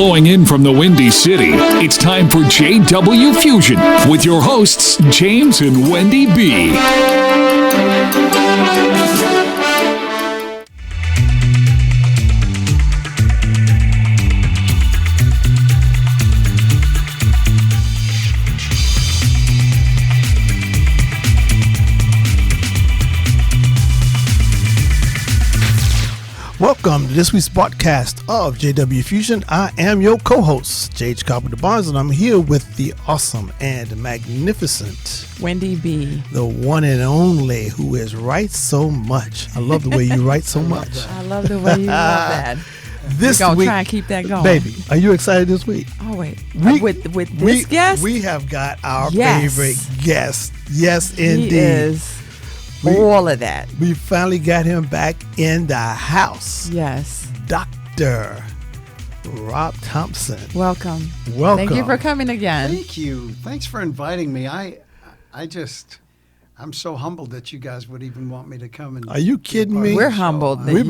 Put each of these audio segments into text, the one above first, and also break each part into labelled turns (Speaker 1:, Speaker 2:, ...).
Speaker 1: Flowing in from the Windy City, it's time for JW Fusion with your hosts, James and Wendy B.
Speaker 2: Welcome to this week's podcast of JW Fusion. I am your co-host, J.H. Carpenter Barnes, and I'm here with the awesome and magnificent
Speaker 3: Wendy B.
Speaker 2: The one and only who is right so much. I love the way you write so much.
Speaker 3: I love the way you love that.
Speaker 2: This
Speaker 3: We're going to
Speaker 2: week,
Speaker 3: try and keep that going.
Speaker 2: Baby, are you excited this week?
Speaker 3: Oh, wait. With this guest?
Speaker 2: We have got our favorite guest. Yes, indeed.
Speaker 3: He is all of that.
Speaker 2: We finally got him back in the house.
Speaker 3: Yes.
Speaker 2: Dr. Robb Thompson.
Speaker 3: Welcome.
Speaker 2: Welcome.
Speaker 3: Thank you for coming again.
Speaker 4: Thank you. Thanks for inviting me. I'm so humbled that you guys would even want me to come. And
Speaker 2: are you kidding me?
Speaker 3: We're humbled.
Speaker 2: We've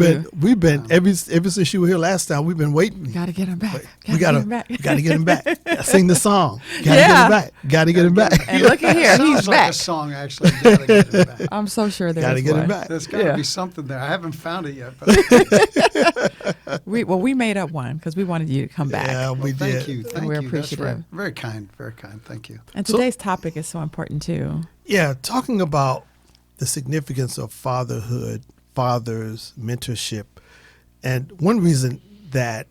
Speaker 2: been ever since you were here last time. We've been waiting.
Speaker 3: Got to get him back.
Speaker 2: We gotta get him back. Sing the song. Gotta get him back. Gotta get him back.
Speaker 3: And look at here, he's
Speaker 4: Sounds like
Speaker 3: back.
Speaker 4: a song, actually. Gotta get him back.
Speaker 3: I'm so sure there's
Speaker 2: Gotta get
Speaker 3: one.
Speaker 2: him back.
Speaker 4: There's got to be something there. I haven't found it yet. But
Speaker 3: We made up one because we wanted you to come back.
Speaker 2: Yeah, we did.
Speaker 4: thank you. Thank
Speaker 3: we're
Speaker 4: you.
Speaker 3: appreciative.
Speaker 4: That's very kind. Very kind. Thank you.
Speaker 3: And today's topic is so important too.
Speaker 2: Yeah, talking about the significance of fatherhood, fathers, mentorship. And one reason that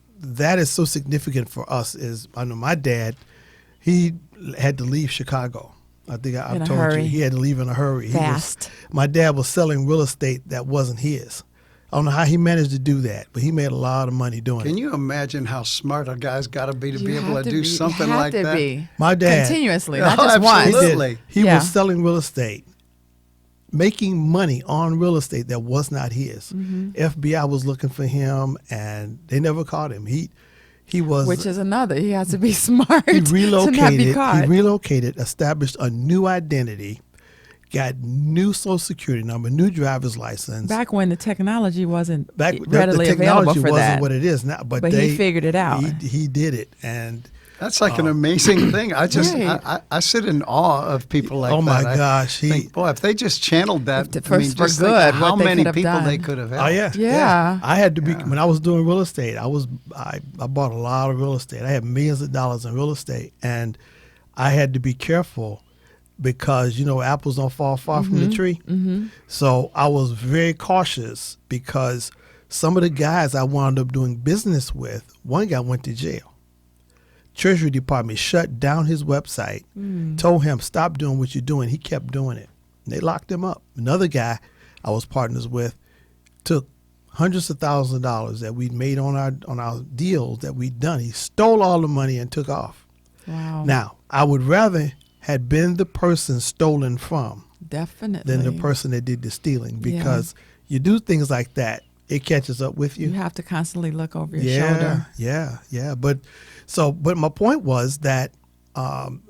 Speaker 2: is so significant for us is, I know my dad, he had to leave Chicago. I think I've told you. He had to leave in a hurry.
Speaker 3: Fast.
Speaker 2: My dad was selling real estate that wasn't his. I don't know how he managed to do that, but he made a lot of money doing it.
Speaker 4: Can you imagine how smart a guy's got to be to be
Speaker 3: You
Speaker 4: able
Speaker 3: have
Speaker 4: to do something like
Speaker 3: have to
Speaker 4: that?
Speaker 3: be.
Speaker 2: My dad.
Speaker 3: Continuously,
Speaker 4: Oh,
Speaker 3: not just once.
Speaker 4: absolutely.
Speaker 2: He
Speaker 3: Yeah.
Speaker 2: was selling real estate, making money on real estate that was not his.
Speaker 3: Mm-hmm.
Speaker 2: FBI was looking for him, and they never caught him. He was,
Speaker 3: Which is another. He has to be smart
Speaker 2: he
Speaker 3: to
Speaker 2: relocated.
Speaker 3: not be caught.
Speaker 2: He relocated, established a new identity, got new Social Security number, new driver's license.
Speaker 3: Back when the technology wasn't
Speaker 2: Back
Speaker 3: readily
Speaker 2: the
Speaker 3: available
Speaker 2: technology
Speaker 3: for
Speaker 2: wasn't
Speaker 3: that.
Speaker 2: what it is now, but
Speaker 3: he figured it out.
Speaker 2: He did it, and
Speaker 4: That's like an amazing thing. I just,
Speaker 3: Right.
Speaker 4: I sit in awe of people like that.
Speaker 2: oh my
Speaker 4: I
Speaker 2: gosh,
Speaker 4: think, boy, if they just channeled that,
Speaker 3: For
Speaker 4: just think
Speaker 3: good,
Speaker 4: how
Speaker 3: what they
Speaker 4: many
Speaker 3: could have
Speaker 4: people
Speaker 3: done.
Speaker 4: they could have
Speaker 2: oh
Speaker 4: helped.
Speaker 2: yeah, I had to be
Speaker 4: Yeah.
Speaker 2: when I was doing real estate. I bought a lot of real estate. I had millions of dollars in real estate, and I had to be careful because apples don't fall far from the tree.
Speaker 3: Mm-hmm.
Speaker 2: So I was very cautious because some of the guys I wound up doing business with, one guy went to jail. Treasury Department shut down his website, told him stop doing what you're doing. He kept doing it. And they locked him up. Another guy I was partners with took hundreds of thousands of dollars that we'd made on our deals that we'd done. He stole all the money and took off.
Speaker 3: Wow.
Speaker 2: Now, I would rather had been the person stolen from
Speaker 3: Definitely.
Speaker 2: than the person that did the stealing, because you do things like that, it catches up with you.
Speaker 3: You have to constantly look over your shoulder.
Speaker 2: Yeah. But my point was that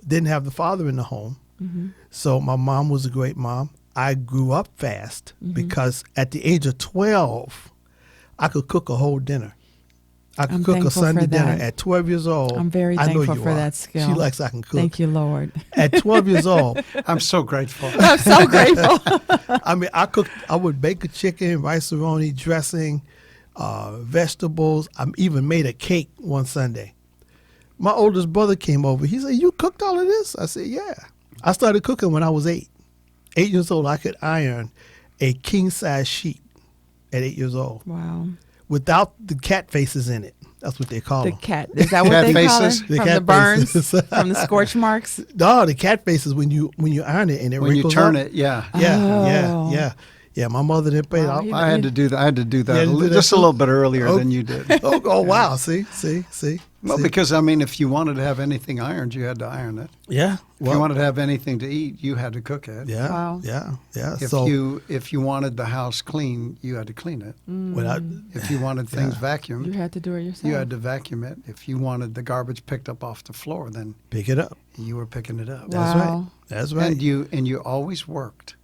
Speaker 2: didn't have the father in the home.
Speaker 3: Mm-hmm.
Speaker 2: So my mom was a great mom. I grew up fast because at the age of 12, I could cook a whole dinner. I could
Speaker 3: I'm
Speaker 2: cook a
Speaker 3: thankful
Speaker 2: Sunday
Speaker 3: for
Speaker 2: dinner
Speaker 3: that.
Speaker 2: at 12 years old.
Speaker 3: I'm very
Speaker 2: I know
Speaker 3: thankful
Speaker 2: you
Speaker 3: for
Speaker 2: are.
Speaker 3: that skill.
Speaker 2: She likes I can cook.
Speaker 3: Thank you, Lord.
Speaker 2: At 12 years old,
Speaker 4: I'm so grateful.
Speaker 3: I'm so grateful.
Speaker 2: I mean, I would bake a chicken, rice-a-roni, dressing, vegetables. I even made a cake one Sunday. My oldest brother came over. He said, "You cooked all of this?" I said, "Yeah." I started cooking when I was 8. 8 years old, I could iron a king-size sheet at 8 years old
Speaker 3: Wow.
Speaker 2: without the cat faces in it. That's what they call
Speaker 3: The
Speaker 2: them.
Speaker 3: cat. Is that what
Speaker 4: Cat
Speaker 3: they call
Speaker 4: faces?
Speaker 3: it?
Speaker 2: The
Speaker 3: From
Speaker 2: cat
Speaker 3: the burns?
Speaker 2: faces.
Speaker 3: From the scorch marks?
Speaker 2: No, the cat faces when you iron it and it
Speaker 4: When you
Speaker 2: wrinkles
Speaker 4: turn
Speaker 2: up.
Speaker 4: it, yeah.
Speaker 2: Yeah. My mother didn't pay
Speaker 3: Wow,
Speaker 2: it.
Speaker 3: you
Speaker 4: I had to do that. I had to do that,
Speaker 2: to do that
Speaker 4: just a
Speaker 2: too?
Speaker 4: little bit earlier
Speaker 2: Oh.
Speaker 4: than you did.
Speaker 2: Oh wow! See.
Speaker 4: Well,
Speaker 2: See?
Speaker 4: because I mean, if you wanted to have anything ironed, you had to iron it.
Speaker 2: Yeah.
Speaker 4: If you wanted to have anything to eat, you had to cook it.
Speaker 2: Yeah.
Speaker 3: Wow.
Speaker 2: Yeah.
Speaker 4: If you wanted the house clean, you had to clean it. If you wanted things
Speaker 3: You
Speaker 4: vacuumed,
Speaker 3: had to do it yourself.
Speaker 4: you had to vacuum it. If you wanted the garbage picked up off the floor, then
Speaker 2: pick it up.
Speaker 4: you were picking it up.
Speaker 2: That's
Speaker 3: Wow.
Speaker 2: right. That's right.
Speaker 4: And you always worked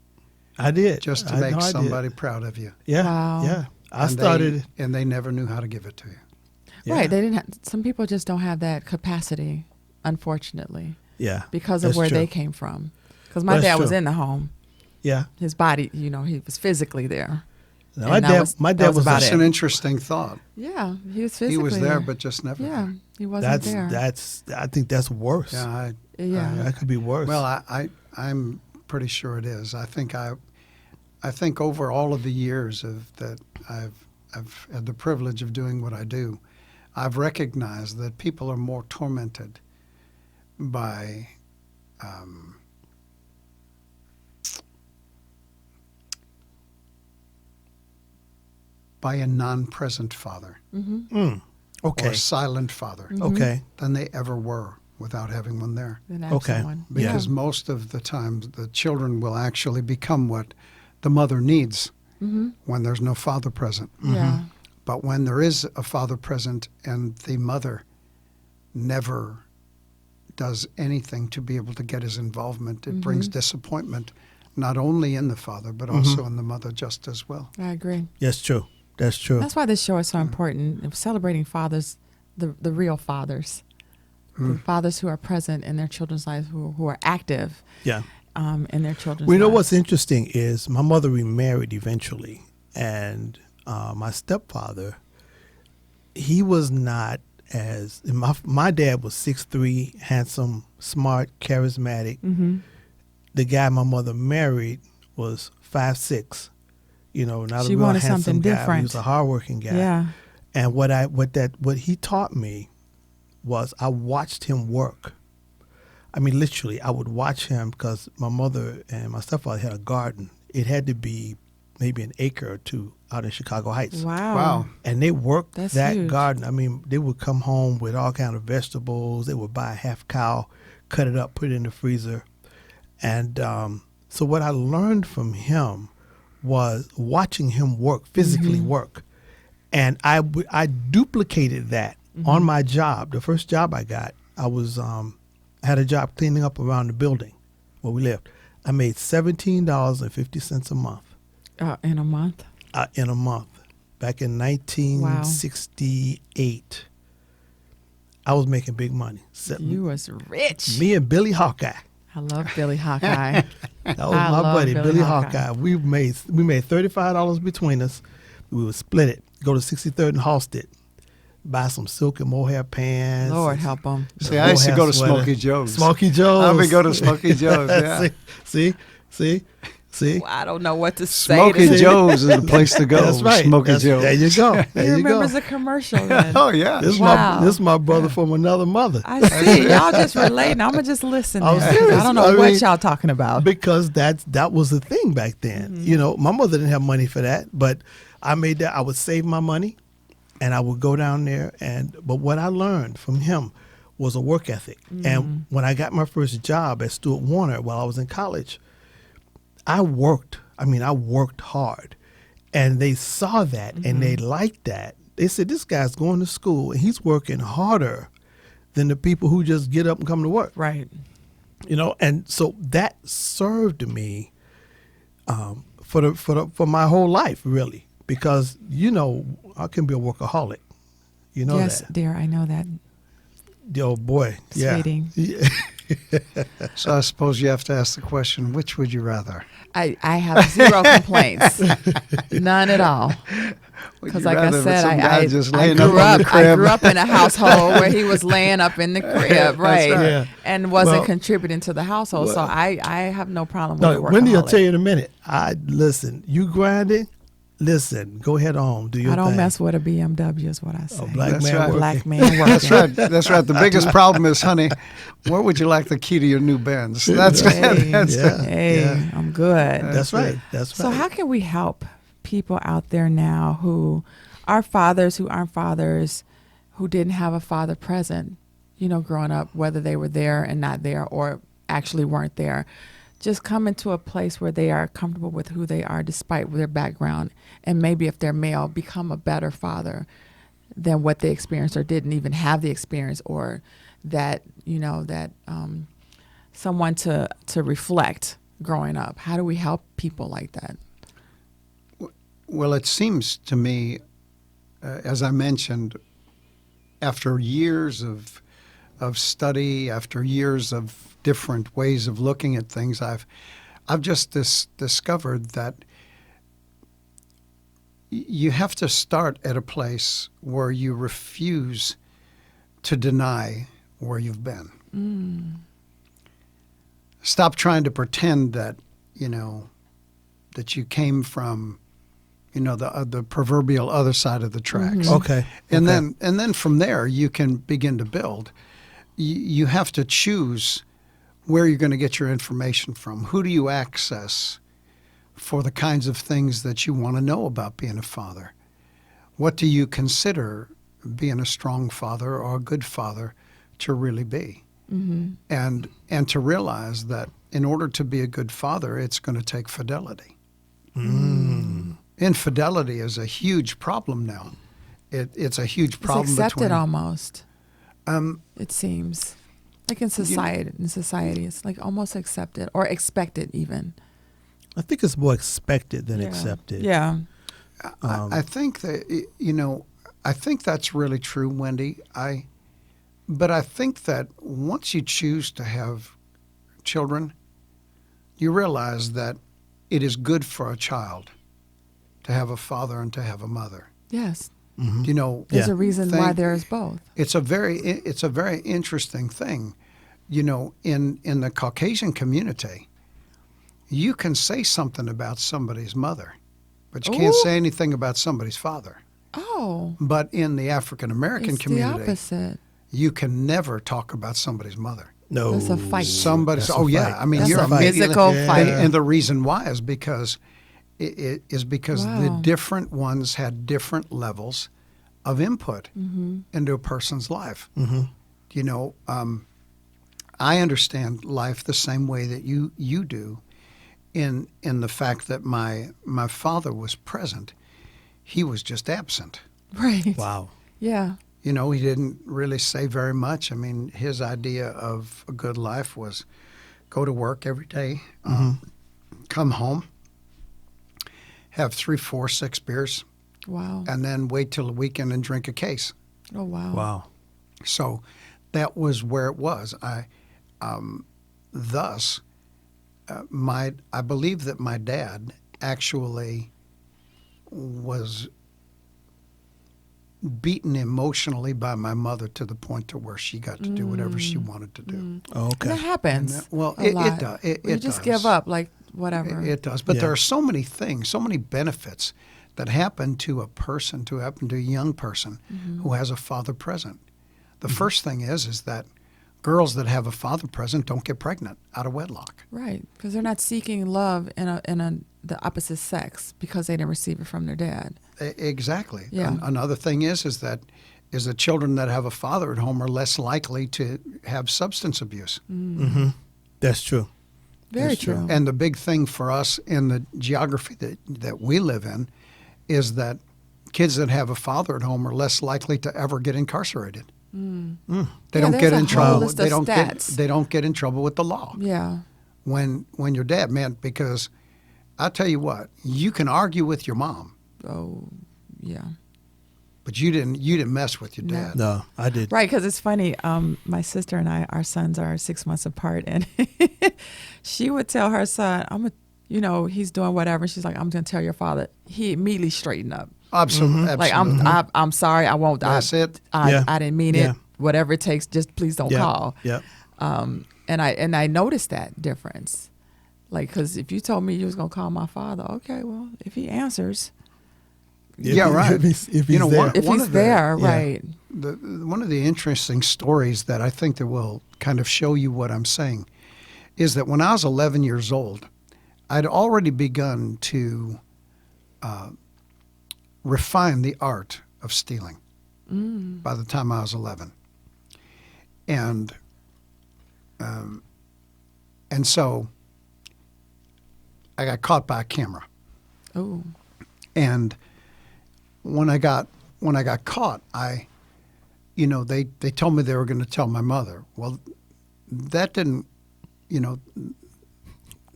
Speaker 2: I did
Speaker 4: just to
Speaker 2: I
Speaker 4: make
Speaker 2: know I did.
Speaker 4: somebody proud of you.
Speaker 2: Yeah.
Speaker 3: Wow.
Speaker 2: Yeah. I
Speaker 4: And
Speaker 2: started.
Speaker 4: and they never knew how to give it to you.
Speaker 3: Right. They didn't. Some people just don't have that capacity, unfortunately.
Speaker 2: Yeah.
Speaker 3: Because of
Speaker 2: That's
Speaker 3: where
Speaker 2: true.
Speaker 3: they came from. Because my
Speaker 2: That's
Speaker 3: dad was
Speaker 2: true.
Speaker 3: in the home.
Speaker 2: Yeah.
Speaker 3: His body, he was physically there.
Speaker 2: Now,
Speaker 3: And
Speaker 2: my dad was
Speaker 3: about
Speaker 4: That's
Speaker 3: it.
Speaker 4: an interesting thought.
Speaker 3: Yeah, he was physically
Speaker 4: He was there,
Speaker 3: there.
Speaker 4: but just never
Speaker 3: Yeah,
Speaker 4: there.
Speaker 3: he wasn't there.
Speaker 2: I think that's worse.
Speaker 4: Yeah,
Speaker 2: That could be worse.
Speaker 4: well, I'm pretty sure it is. I think over all of the years that I've had the privilege of doing what I do, I've recognized that people are more tormented by a non-present father
Speaker 2: Okay.
Speaker 4: or a silent father
Speaker 2: Okay.
Speaker 4: than they ever were without having one there.
Speaker 3: Then have
Speaker 2: Okay.
Speaker 3: someone.
Speaker 4: Because most of the time, the children will actually become what the mother needs when there's no father present.
Speaker 3: Yeah.
Speaker 4: But when there is a father present and the mother never does anything to be able to get his involvement, it brings disappointment, not only in the father, but also in the mother just as well.
Speaker 3: I agree.
Speaker 2: That's true. That's true.
Speaker 3: That's why this show is so important. Celebrating fathers, the real fathers, the fathers who are present in their children's lives, who are active
Speaker 2: Yeah.
Speaker 3: in their children's
Speaker 2: Well, you know
Speaker 3: lives.
Speaker 2: what's interesting is my mother remarried eventually, and my stepfather, he was not as my dad was 6'3", handsome, smart, charismatic. The guy my mother married was 5'6". Not
Speaker 3: She
Speaker 2: a real
Speaker 3: wanted
Speaker 2: handsome
Speaker 3: something
Speaker 2: guy. He
Speaker 3: different.
Speaker 2: was a hardworking guy.
Speaker 3: Yeah.
Speaker 2: And what he taught me was I watched him work. I mean, literally, I would watch him because my mother and my stepfather had a garden. It had to be maybe an acre or two out in Chicago Heights.
Speaker 3: Wow.
Speaker 2: And they worked
Speaker 3: That's
Speaker 2: that
Speaker 3: huge.
Speaker 2: garden. I mean, they would come home with all kind of vegetables. They would buy a half cow, cut it up, put it in the freezer. And so what I learned from him was watching him work, physically work. And I duplicated that on my job. The first job I got, I had a job cleaning up around the building where we lived. I made $17.50 a month.
Speaker 3: In a month?
Speaker 2: In a month. Back in 1968. I was making big money.
Speaker 3: You was rich.
Speaker 2: Me and Billy Hawkeye.
Speaker 3: I love Billy Hawkeye.
Speaker 2: That was
Speaker 3: I
Speaker 2: my
Speaker 3: love
Speaker 2: buddy,
Speaker 3: Billy
Speaker 2: Billy
Speaker 3: Hawkeye.
Speaker 2: Hawkeye. We made $35 between us. We would split it. Go to 63rd and Halsted. Buy some silk and mohair pants.
Speaker 3: Lord help them.
Speaker 4: See, I used to go to
Speaker 2: Mohair sweater.
Speaker 4: Smokey Joe's.
Speaker 2: Smokey Joe's.
Speaker 4: I would go to Smokey Joe's, yeah.
Speaker 2: See?
Speaker 3: Well, I don't know what to say.
Speaker 4: Smokey
Speaker 3: to
Speaker 4: Joe's is the place to go.
Speaker 2: That's right.
Speaker 4: Smokey
Speaker 2: There
Speaker 4: Joe's.
Speaker 2: you go.
Speaker 3: He
Speaker 2: There you go.
Speaker 3: remembers the commercial then.
Speaker 4: Oh, yeah.
Speaker 2: This
Speaker 3: Wow.
Speaker 2: is my brother from another mother.
Speaker 3: I see. Y'all just relating. I'm going to just listen.
Speaker 2: I'm
Speaker 3: then, 'cause
Speaker 2: serious.
Speaker 3: I don't know
Speaker 2: I
Speaker 3: what
Speaker 2: mean,
Speaker 3: y'all talking about.
Speaker 2: Because that was the thing back then. My mother didn't have money for that, but I made that. I would save my money, and I would go down there. But what I learned from him was a work ethic. And when I got my first job at Stuart Warner while I was in college, I worked. I worked hard, and they saw that and they liked that. They said, "This guy's going to school and he's working harder than the people who just get up and come to work."
Speaker 3: Right.
Speaker 2: And so that served me for my whole life, really, because I can be a workaholic.
Speaker 3: Yes,
Speaker 2: that.
Speaker 3: dear, I know that.
Speaker 2: Oh boy, yeah.
Speaker 3: Sweetie.
Speaker 2: Yeah.
Speaker 4: So I suppose you have to ask the question, which would you rather?
Speaker 3: I have zero complaints. None at all.
Speaker 4: Would
Speaker 3: Because
Speaker 4: you
Speaker 3: like I
Speaker 4: rather
Speaker 3: said,
Speaker 4: some guy just
Speaker 3: I
Speaker 4: laying
Speaker 3: grew
Speaker 4: up on
Speaker 3: up.
Speaker 4: the
Speaker 3: I
Speaker 4: crib?
Speaker 3: grew up in a household where he was laying up in the crib, right,
Speaker 2: Yeah.
Speaker 3: and wasn't
Speaker 2: Well-
Speaker 3: contributing to the household. So
Speaker 2: Well-
Speaker 3: I have no problem with
Speaker 2: No,
Speaker 3: the
Speaker 2: Wendy will
Speaker 3: workaholic.
Speaker 2: tell you in a minute. Listen. You grinding? Listen. Go ahead on. Do your
Speaker 3: I don't
Speaker 2: thing.
Speaker 3: mess with a BMW, is what I say.
Speaker 2: Black
Speaker 4: That's
Speaker 2: man
Speaker 4: right.
Speaker 2: working.
Speaker 3: Black man working.
Speaker 4: That's right. That's right. The biggest problem is, honey, where would you like the key to your new Benz? That's
Speaker 3: Hey,
Speaker 4: that's
Speaker 2: Yeah.
Speaker 3: hey,
Speaker 2: Yeah.
Speaker 3: I'm good.
Speaker 2: That's right. That's right.
Speaker 3: So how can we help people out there now who are fathers, who aren't fathers, who didn't have a father present, growing up, whether they were there and not there or actually weren't there, just come into a place where they are comfortable with who they are despite their background, and maybe if they're male, become a better father than what they experienced or didn't even have the experience, or that, someone to reflect growing up. How do we help people like that?
Speaker 4: Well, it seems to me, as I mentioned, after years of study, after years of different ways of looking at things, I've just discovered that you have to start at a place where you refuse to deny where you've been. Stop trying to pretend that, that you came from, the proverbial other side of the tracks.
Speaker 2: Okay.
Speaker 4: And then from there you can begin to build. You have to choose where you're going to get your information from. Who do you access for the kinds of things that you want to know about being a father? What do you consider being a strong father or a good father to really be? And to realize that in order to be a good father, it's going to take fidelity. Infidelity is a huge problem now. It's a huge problem.
Speaker 3: It's accepted almost. It seems like in society. It's like almost accepted or expected even.
Speaker 2: I think it's more expected than accepted.
Speaker 3: Yeah.
Speaker 4: I think that I think that's really true, Wendy. But I think that once you choose to have children, you realize that it is good for a child to have a father and to have a mother.
Speaker 3: Yes.
Speaker 4: There's
Speaker 3: a reason why there's both.
Speaker 4: It's a very interesting thing. In the Caucasian community, you can say something about somebody's mother, but you can't say anything about somebody's father.
Speaker 3: Oh.
Speaker 4: But in the African American community,
Speaker 3: the opposite.
Speaker 4: You can never talk about somebody's mother.
Speaker 2: No.
Speaker 3: That's a fight.
Speaker 4: Somebody's.
Speaker 2: That's a
Speaker 4: yeah.
Speaker 2: fight.
Speaker 4: I mean,
Speaker 3: That's
Speaker 4: you're
Speaker 3: a
Speaker 4: immediately-
Speaker 3: physical fight.
Speaker 4: And the reason why is because the
Speaker 3: Wow.
Speaker 4: different ones had different levels of input into a person's life. I understand life the same way that you do, in the fact that my father was present. He was just absent.
Speaker 3: Right.
Speaker 2: Wow.
Speaker 3: Yeah.
Speaker 4: He didn't really say very much. I mean, his idea of a good life was go to work every day, come home, have 3, 4, 6 beers,
Speaker 3: Wow.
Speaker 4: and then wait till the weekend and drink a case.
Speaker 3: Oh, wow.
Speaker 2: Wow.
Speaker 4: So that was where it was. I believe that my dad actually was beaten emotionally by my mother to the point to where she got to do whatever she wanted to do.
Speaker 2: Okay.
Speaker 3: And that happens.
Speaker 4: It
Speaker 3: lot.
Speaker 4: does.
Speaker 3: You
Speaker 4: It
Speaker 3: just
Speaker 4: does.
Speaker 3: give up, like whatever.
Speaker 4: It does. But
Speaker 2: Yeah.
Speaker 4: there are so many things, so many benefits that happen to a person, to a young person who has a father present. The first thing is that girls that have a father present don't get pregnant out of wedlock.
Speaker 3: Right, because they're not seeking love in the opposite sex because they didn't receive it from their dad.
Speaker 4: Exactly.
Speaker 3: Yeah.
Speaker 4: Another thing is that children that have a father at home are less likely to have substance abuse.
Speaker 2: That's true.
Speaker 3: Very
Speaker 2: That's true.
Speaker 3: true.
Speaker 4: And the big thing for us in the geography that we live in is that kids that have a father at home are less likely to ever get incarcerated. They
Speaker 3: Yeah,
Speaker 4: don't
Speaker 3: there's
Speaker 4: get
Speaker 3: a
Speaker 4: in
Speaker 3: whole
Speaker 4: trouble.
Speaker 3: list
Speaker 4: They
Speaker 3: of
Speaker 4: don't
Speaker 3: stats.
Speaker 4: they don't get in trouble with the law
Speaker 3: Yeah.
Speaker 4: when you're dead, man. Because I tell you what, you can argue with your mom,
Speaker 3: Oh, yeah.
Speaker 4: but you didn't mess with your dad.
Speaker 2: No, I did.
Speaker 3: Right, because it's funny. My sister and I, our sons are 6 months apart, and she would tell her son, he's doing whatever. She's like, I'm going to tell your father. He immediately straightened up.
Speaker 4: Absolutely.
Speaker 3: Like, I'm sorry, I won't.
Speaker 4: That's it.
Speaker 2: Yeah.
Speaker 3: I didn't mean it.
Speaker 2: Yeah.
Speaker 3: Whatever it takes, just please don't
Speaker 2: Yeah.
Speaker 3: call.
Speaker 2: Yep.
Speaker 3: And I noticed that difference. Like, because if you told me you was going to call my father, okay, well, if he answers,
Speaker 4: Yeah, right.
Speaker 2: If he's
Speaker 4: You know,
Speaker 2: there.
Speaker 4: one-
Speaker 3: if he's
Speaker 4: of the-
Speaker 3: there,
Speaker 2: yeah.
Speaker 3: right.
Speaker 4: One of the interesting stories that I think that will kind of show you what I'm saying is that when I was 11 years old, I'd already begun to refine the art of stealing by the time I was 11. And so I got caught by a camera.
Speaker 3: Oh,
Speaker 4: And when I got caught, they told me they were going to tell my mother. Well, that didn't,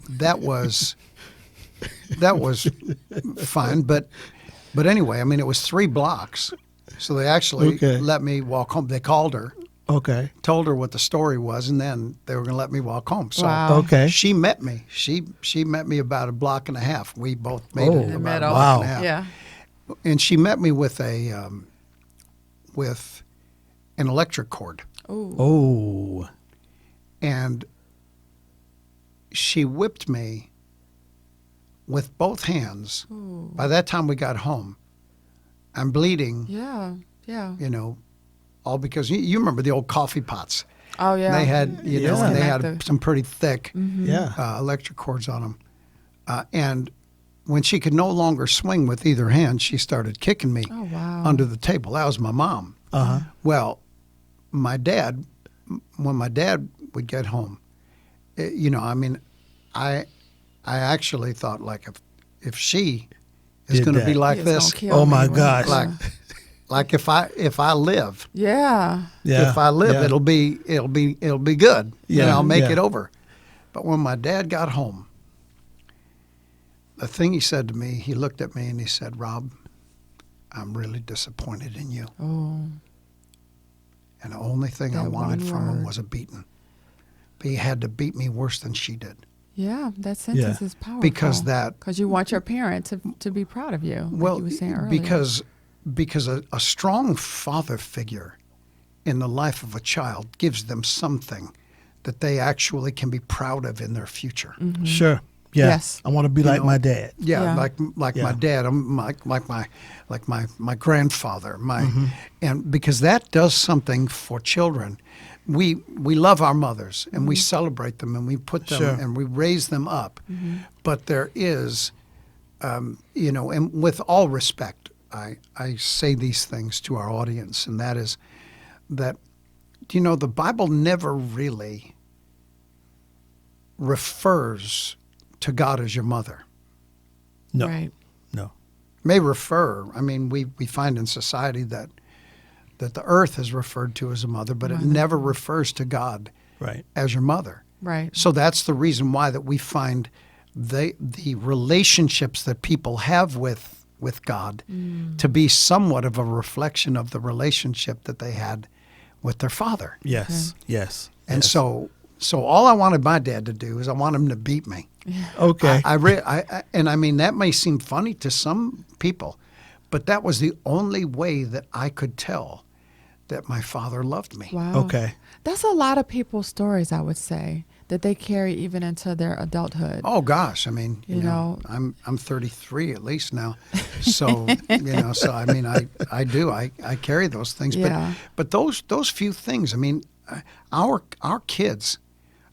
Speaker 4: that was fine. But anyway, I mean, it was 3 blocks So they actually
Speaker 2: Okay.
Speaker 4: let me walk home. They called her,
Speaker 2: Okay.
Speaker 4: told her what the story was, and then they were going to let me walk home. So
Speaker 3: Wow.
Speaker 2: Okay.
Speaker 4: she met me. She met me about a block and a half. We both made
Speaker 2: Oh.
Speaker 4: it
Speaker 2: In the
Speaker 4: about a
Speaker 3: middle.
Speaker 4: block and a
Speaker 2: Wow.
Speaker 4: half.
Speaker 3: Yeah.
Speaker 4: And she met me with with an electric cord,
Speaker 3: Ooh.
Speaker 2: Oh.
Speaker 4: and she whipped me with both hands.
Speaker 3: Ooh.
Speaker 4: By that time we got home, I'm bleeding.
Speaker 3: Yeah. Yeah.
Speaker 4: You know, all because you remember the old coffee pots.
Speaker 3: Oh yeah.
Speaker 4: They had, you know,
Speaker 2: Yeah.
Speaker 4: and they had
Speaker 3: Connected.
Speaker 4: some pretty thick
Speaker 2: Yeah.
Speaker 4: electric cords on them. And when she could no longer swing with either hand, she started kicking me
Speaker 3: Oh wow.
Speaker 4: under the table. That was my mom.
Speaker 2: Uh-huh.
Speaker 4: Well, my dad, when my dad would get home, you know, I mean, I actually thought, like, if she is
Speaker 2: Did
Speaker 4: going to be
Speaker 2: that.
Speaker 4: like
Speaker 3: He was
Speaker 4: this,
Speaker 3: gonna kill
Speaker 2: Oh,
Speaker 3: me
Speaker 2: my
Speaker 3: when-
Speaker 2: gosh.
Speaker 4: like, like if I live,
Speaker 3: Yeah.
Speaker 2: Yeah.
Speaker 4: if I live,
Speaker 2: Yeah.
Speaker 4: it'll be good.
Speaker 2: Yeah,
Speaker 4: And I'll make
Speaker 2: yeah.
Speaker 4: it over. But when my dad got home, the thing he said to me, he looked at me and he said, "Rob, I'm really disappointed in you."
Speaker 3: Oh.
Speaker 4: And the only thing I
Speaker 3: That
Speaker 4: wanted
Speaker 3: one
Speaker 4: from him
Speaker 3: word.
Speaker 4: was a beating. But he had to beat me worse than she did.
Speaker 3: Yeah. That sentence is powerful.
Speaker 4: Because that-
Speaker 3: Because you want your parent to be proud of you. Like you were saying earlier.
Speaker 4: because a strong father figure in the life of a child gives them something that they actually can be proud of in their future.
Speaker 2: Sure. Yeah.
Speaker 3: Yes.
Speaker 2: I want to be like
Speaker 4: know,
Speaker 2: my dad.
Speaker 4: Yeah,
Speaker 3: Yeah.
Speaker 4: like
Speaker 2: Yeah.
Speaker 4: my dad, like my grandfather, and because that does something for children. We love our mothers and we celebrate them and we put them
Speaker 2: Sure.
Speaker 4: and we raise them up, but there is, you know, and with all respect, I say these things to our audience, and that is that, you know, the Bible never really refers to God as your mother.
Speaker 2: No.
Speaker 3: Right.
Speaker 2: No.
Speaker 4: May refer. I mean, we find in society that the earth is referred to as a mother, but it never refers to God
Speaker 2: Right.
Speaker 4: as your mother.
Speaker 3: Right.
Speaker 4: So that's the reason why that we find the relationships that people have with God to be somewhat of a reflection of the relationship that they had with their father.
Speaker 2: Yes. Yes.
Speaker 4: And
Speaker 2: yes.
Speaker 4: so all I wanted my dad to do is I want him to beat me.
Speaker 2: Okay.
Speaker 4: And I mean, that may seem funny to some people, but that was the only way that I could tell that my father loved me.
Speaker 3: Wow.
Speaker 2: Okay.
Speaker 3: That's a lot of people's stories, I would say, that they carry even into their adulthood.
Speaker 4: Oh gosh, I mean, you
Speaker 3: You
Speaker 4: know,
Speaker 3: know.
Speaker 4: I'm 33 at least now, so you know, so I mean, I carry those things,
Speaker 3: Yeah.
Speaker 4: but those few things, I mean, our kids,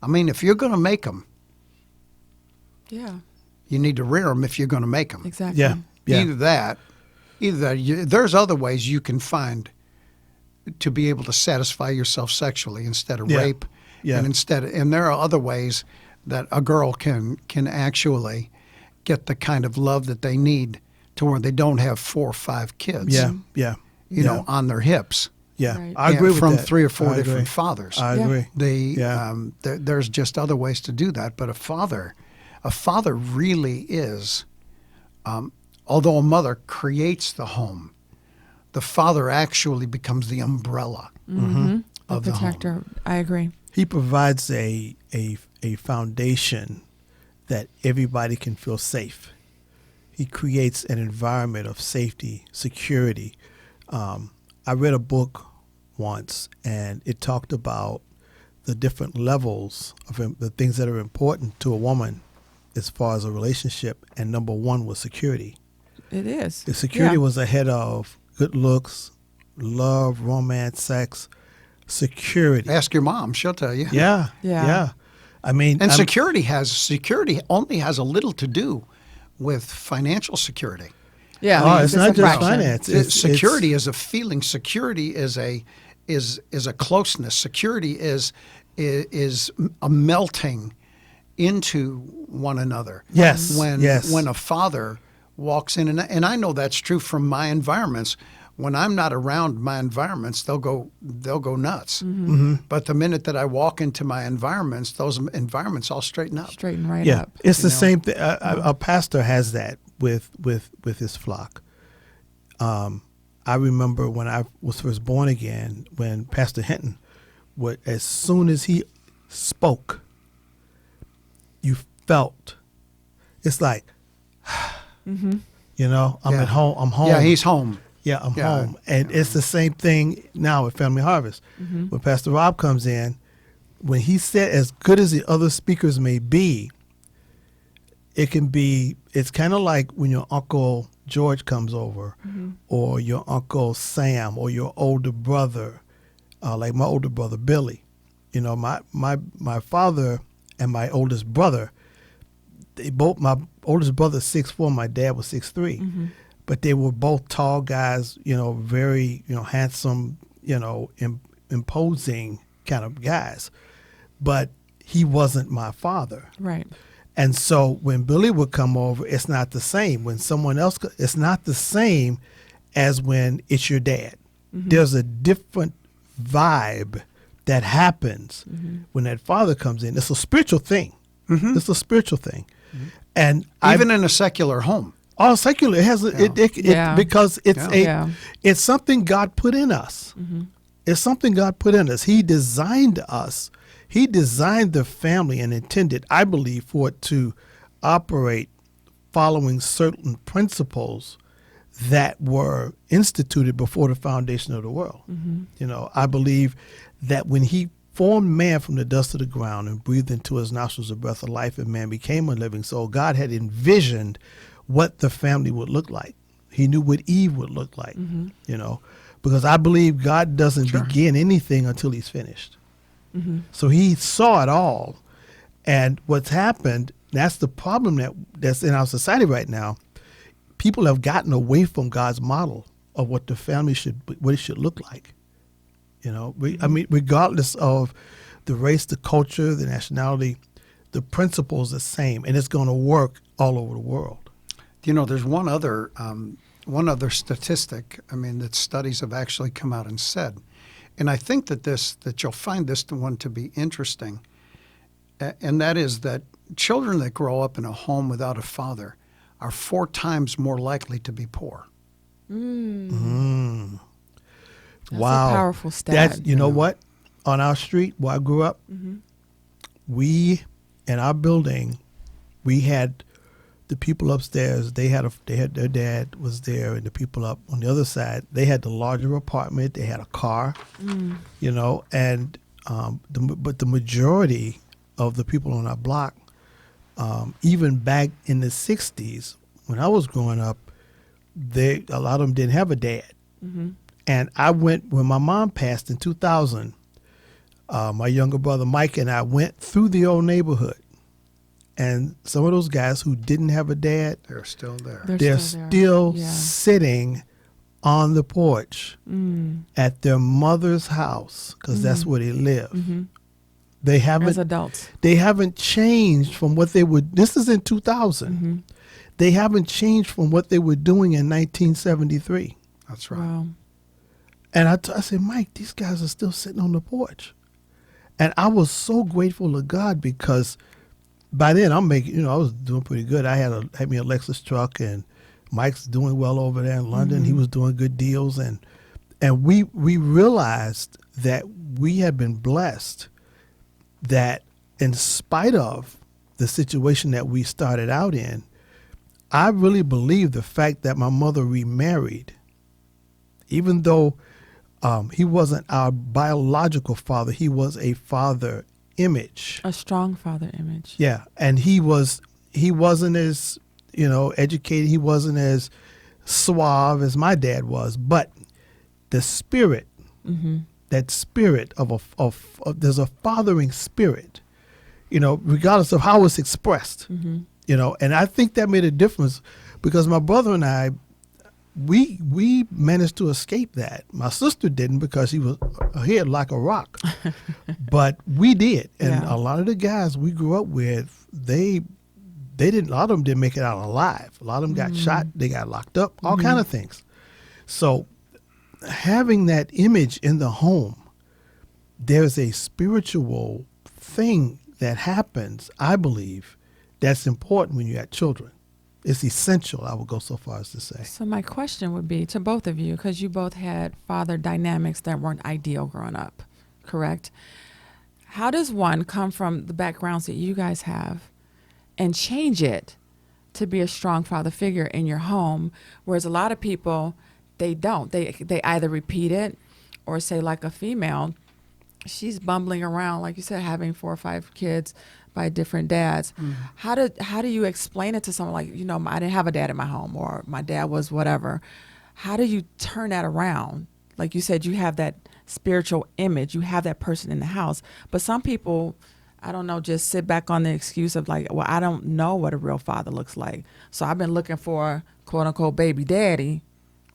Speaker 4: I mean, if you're going to make them,
Speaker 3: Yeah.
Speaker 4: you need to rear them if you're going to make them.
Speaker 3: Exactly.
Speaker 2: Yeah. Yeah.
Speaker 4: Either that, there's other ways you can find to be able to satisfy yourself sexually instead of
Speaker 2: Yeah.
Speaker 4: rape,
Speaker 2: Yeah.
Speaker 4: and there are other ways that a girl can actually get the kind of love that they need to where they don't have 4 or 5 kids,
Speaker 2: Yeah. Yeah.
Speaker 4: you know, on their hips.
Speaker 2: Yeah.
Speaker 3: Right.
Speaker 2: I agree with
Speaker 4: from
Speaker 2: that.
Speaker 4: 3 or 4
Speaker 2: I
Speaker 4: different
Speaker 2: agree.
Speaker 4: fathers.
Speaker 2: I
Speaker 3: Yeah.
Speaker 2: agree. Yeah.
Speaker 4: There's just other ways to do that, but a father really is, although a mother creates the home, the father actually becomes the umbrella
Speaker 3: The
Speaker 4: of the home.
Speaker 3: protector. I agree.
Speaker 2: He provides a foundation that everybody can feel safe. He creates an environment of safety, security. I read a book once, and it talked about the different levels of the things that are important to a woman as far as a relationship, and number one was security.
Speaker 3: It is.
Speaker 2: The security
Speaker 3: Yeah.
Speaker 2: was ahead of good looks, love, romance, sex, security.
Speaker 4: Ask your mom; she'll tell you.
Speaker 2: Yeah,
Speaker 3: Yeah.
Speaker 2: yeah. I mean,
Speaker 4: And
Speaker 2: I'm-
Speaker 4: security only has a little to do with financial security.
Speaker 3: Yeah.
Speaker 2: Oh, it's not just
Speaker 3: fraction.
Speaker 2: finance.
Speaker 4: Security is a feeling. Security is a closeness. Security is a melting into one another.
Speaker 2: Yes,
Speaker 4: When
Speaker 2: yes.
Speaker 4: when a father walks in, and I know that's true from my environments. When I'm not around my environments, they'll go nuts.
Speaker 2: Mm-hmm.
Speaker 4: But the minute that I walk into my environments, those environments all straighten up.
Speaker 3: Straighten right
Speaker 2: Yeah,
Speaker 3: up.
Speaker 2: it's the same thing. A pastor has that with his flock. I remember when I was first born again, when Pastor Hinton would, as soon as he spoke, you felt, it's like,
Speaker 3: Mm-hmm.
Speaker 2: you know, I'm
Speaker 4: Yeah.
Speaker 2: at home. I'm home.
Speaker 4: Yeah, he's home.
Speaker 2: Yeah, I'm
Speaker 4: Yeah.
Speaker 2: home. And it's the same thing now at Family Harvest.
Speaker 3: Mm-hmm.
Speaker 2: When Pastor Robb comes in, when he said, as good as the other speakers may be, it's kind of like when your Uncle George comes over,
Speaker 3: Mm-hmm.
Speaker 2: or your Uncle Sam, or your older brother, like my older brother Billy. You know, my father and my oldest brother, my oldest brother 6'4", my dad was 6'3".
Speaker 3: Mm-hmm.
Speaker 2: But they were both tall guys, you know, very, you know, handsome, you know, imposing kind of guys. But he wasn't my father.
Speaker 3: Right.
Speaker 2: And so when Billy would come over, it's not the same. When someone else, it's not the same as when it's your dad.
Speaker 3: Mm-hmm.
Speaker 2: There's a different vibe that happens
Speaker 3: Mm-hmm.
Speaker 2: when that father comes in. It's a spiritual thing.
Speaker 4: Mhm.
Speaker 2: It's a spiritual thing. And
Speaker 4: Even in a secular home.
Speaker 2: all secular, it has
Speaker 3: Yeah.
Speaker 2: because it's
Speaker 3: Yeah.
Speaker 2: it's something God put in us.
Speaker 3: Mm-hmm.
Speaker 2: It's something God put in us. He designed us. He designed the family and intended, I believe, for it to operate following certain principles that were instituted before the foundation of the world.
Speaker 3: Mm-hmm.
Speaker 2: You know, I believe that when he formed man from the dust of the ground and breathed into his nostrils the breath of life, and man became a living soul, God had envisioned what the family would look like. He knew what Eve would look like,
Speaker 3: Mm-hmm.
Speaker 2: you know, because I believe God doesn't
Speaker 4: Sure.
Speaker 2: begin anything until he's finished.
Speaker 3: Mm-hmm.
Speaker 2: So he saw it all. And what's happened, that's the problem that's in our society right now. People have gotten away from God's model of what the family what it should look like. You know, I mean, regardless of the race, the culture, the nationality, the principle is the same, and it's going to work all over the world.
Speaker 4: You know, there's one other statistic, I mean, that studies have actually come out and said, and I think that you'll find this one to be interesting, and that is that children that grow up in a home without a father are 4 times more likely to be poor.
Speaker 2: Mm.
Speaker 3: That's
Speaker 2: Wow.
Speaker 3: a powerful stat.
Speaker 2: That's, you know what? On our street where I grew up,
Speaker 3: Mm-hmm.
Speaker 2: we, in our building, we had the people upstairs, they had their dad was there, and the people up on the other side, they had the larger apartment, they had a car, you know, and but the majority of the people on our block, even back in the 60s, when I was growing up, a lot of them didn't have a dad.
Speaker 3: Mm-hmm.
Speaker 2: And I went, when my mom passed in 2000, my younger brother Mike and I went through the old neighborhood. And some of those guys who didn't have a dad,
Speaker 4: They're still there.
Speaker 2: they're still
Speaker 3: Yeah.
Speaker 2: sitting on the porch at their mother's house, because that's where they live.
Speaker 3: Mm-hmm.
Speaker 2: They
Speaker 3: As
Speaker 2: haven't
Speaker 3: adults.
Speaker 2: they haven't changed from what they would. This is in 2000.
Speaker 3: Mm-hmm.
Speaker 2: They haven't changed from what they were doing in 1973.
Speaker 4: That's right.
Speaker 3: Wow.
Speaker 2: And I said, Mike, these guys are still sitting on the porch. And I was so grateful to God, because by then I'm making, I was doing pretty good. I had me a Lexus truck, and Mike's doing well over there in London. He was doing good deals. And we realized that we had been blessed, that in spite of the situation that we started out in, I really believe the fact that my mother remarried, even though he wasn't our biological father, he was a father image.
Speaker 3: A strong father image.
Speaker 2: Yeah, and he wasn't as, educated, he wasn't as suave as my dad was, but the spirit, that spirit of there's a fathering spirit, regardless of how it's expressed, and I think that made a difference, because my brother and I, we managed to escape that. My sister didn't, because she was ahead like a rock, but we did. And
Speaker 3: Yeah.
Speaker 2: a lot of the guys we grew up with, they didn't. A lot of them didn't make it out alive. A lot of them got shot. They got locked up. All kind of things. So having that image in the home, there's a spiritual thing that happens, I believe, that's important when you got children. It's essential, I would go so far as to say.
Speaker 3: So my question would be to both of you, because you both had father dynamics that weren't ideal growing up, correct? How does one come from the backgrounds that you guys have and change it to be a strong father figure in your home, whereas a lot of people, they don't. They either repeat it or say, like a female, she's bumbling around, like you said, having 4 or 5 kids by different dads. How do you explain it to someone like, I didn't have a dad in my home, or my dad was whatever. How do you turn that around? Like you said, you have that spiritual image, you have that person in the house. But some people, I don't know, just sit back on the excuse of like, well, I don't know what a real father looks like. So I've been looking for quote unquote baby daddy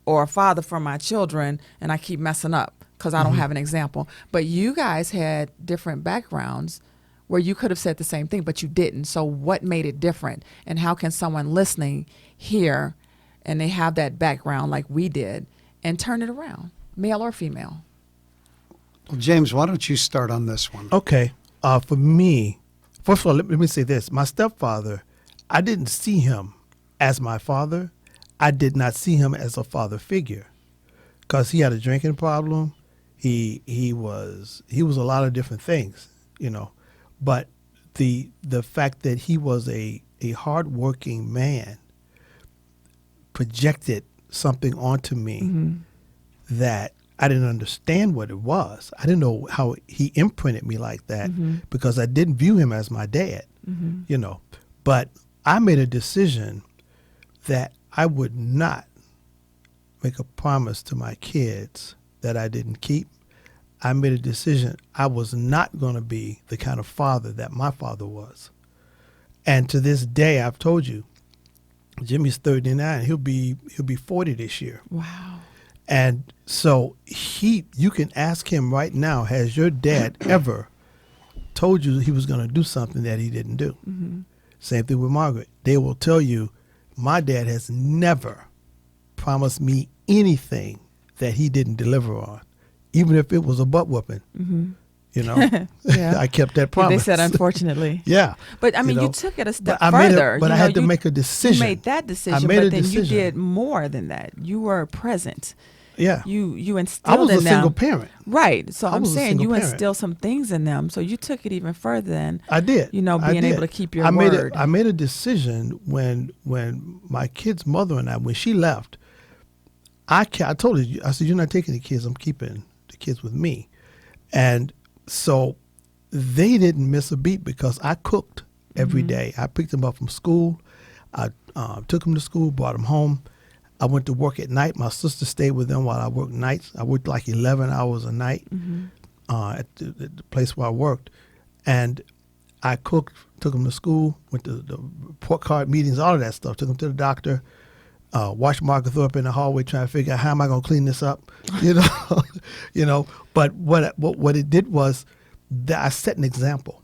Speaker 3: or a father for my children, and I keep messing up because I don't have an example. But you guys had different backgrounds where you could have said the same thing, but you didn't. So what made it different? And how can someone listening hear and they have that background like we did and turn it around, male or female?
Speaker 4: Well, James, why don't you start on this one?
Speaker 2: Okay. For me, first of all, let me say this. My stepfather, I didn't see him as my father. I did not see him as a father figure because he had a drinking problem. He was a lot of different things, But the fact that he was a hardworking man projected something onto me that I didn't understand what it was. I didn't know how he imprinted me like that because I didn't view him as my dad, But I made a decision that I would not make a promise to my kids that I didn't keep. I made a decision I was not going to be the kind of father that my father was. And to this day, I've told you, Jimmy's 39. He'll be 40 this year.
Speaker 3: Wow.
Speaker 2: And so you can ask him right now, has your dad ever told you he was going to do something that he didn't do? Same thing with Margaret. They will tell you, my dad has never promised me anything that he didn't deliver on, even if it was a butt whooping. Yeah. I kept that promise.
Speaker 3: They said, unfortunately.
Speaker 2: Yeah.
Speaker 3: But I mean, you took it a step further.
Speaker 2: I had to make a decision.
Speaker 3: You made that decision, but then you did more than that. You were present.
Speaker 2: Yeah.
Speaker 3: You instilled in them.
Speaker 2: I was a single parent.
Speaker 3: Right. So I'm saying you
Speaker 2: parent.
Speaker 3: instilled some things in them. So you took it even further than
Speaker 2: I did.
Speaker 3: being able to keep your word.
Speaker 2: I made a decision when my kid's mother and I, when she left, I told her, I said, you're not taking the kids. I'm keeping the kids with me. And so they didn't miss a beat because I cooked every day. I picked them up from school. I took them to school, brought them home. I went to work at night. My sister stayed with them while I worked nights. I worked like 11 hours a night at the place where I worked. And I cooked, took them to school, went to the report card meetings, all of that stuff. Took them to the doctor, watched Margaret Thorpe in the hallway trying to figure out how am I going to clean this up, But what it did was that I set an example.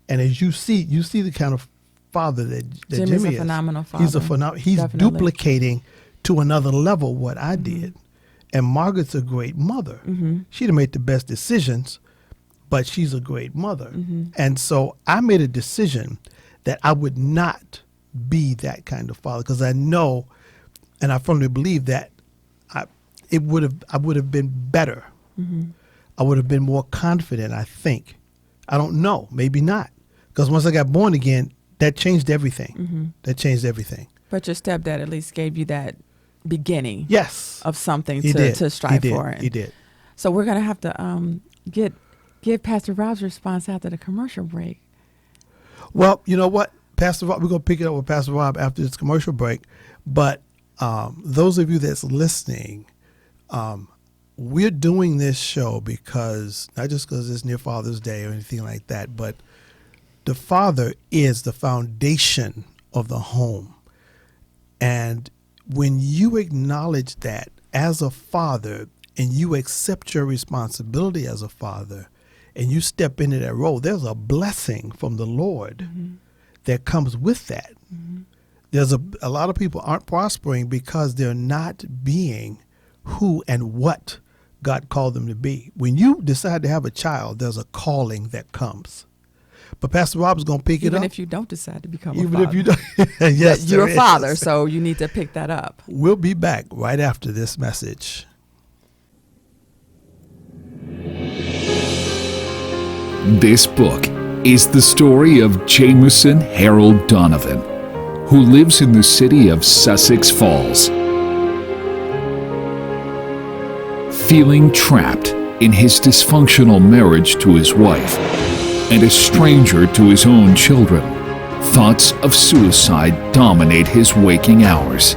Speaker 2: And as you see the kind of father that
Speaker 3: Jimmy's
Speaker 2: Jimmy is.
Speaker 3: A phenomenal father.
Speaker 2: He's
Speaker 3: Definitely.
Speaker 2: duplicating to another level what I did. And Margaret's a great mother. She didn't make the best decisions, but she's a great mother. And so I made a decision that I would not be that kind of father because I know, and I firmly believe that I would have been better. I would have been more confident, I think. I don't know, maybe not. Because once I got born again, that changed everything. That changed everyth
Speaker 3: But your stepdad at least gave you that beginning of something to strive for.
Speaker 2: He did.
Speaker 3: So we're going to have to give Pastor Robb's response after the commercial break.
Speaker 2: Well, you know what, Pastor Robb, we're going to pick it up with Pastor Robb after this commercial break. But those of you that's listening, we're doing this show because, not just because it's near Father's Day or anything like that, but the father is the foundation of the home. And when you acknowledge that as a father and you accept your responsibility as a father and you step into that role, there's a blessing from the Lord that comes with that. There's a lot of people aren't prospering because they're not being who and what God called them to be. When you decide to have a child, there's a calling that comes. But Pastor Rob is going to pick it
Speaker 3: Even
Speaker 2: up.
Speaker 3: if you don't decide to become
Speaker 2: Even
Speaker 3: a father.
Speaker 2: if you don't. Yes,
Speaker 3: You're
Speaker 2: there
Speaker 3: a father,
Speaker 2: is.
Speaker 3: so you need to pick that up.
Speaker 2: We'll be back right after this message.
Speaker 1: This book is the story of Jameson Harold Donovan, who lives in the city of Sussex Falls. Feeling trapped in his dysfunctional marriage to his wife and a stranger to his own children, thoughts of suicide dominate his waking hours.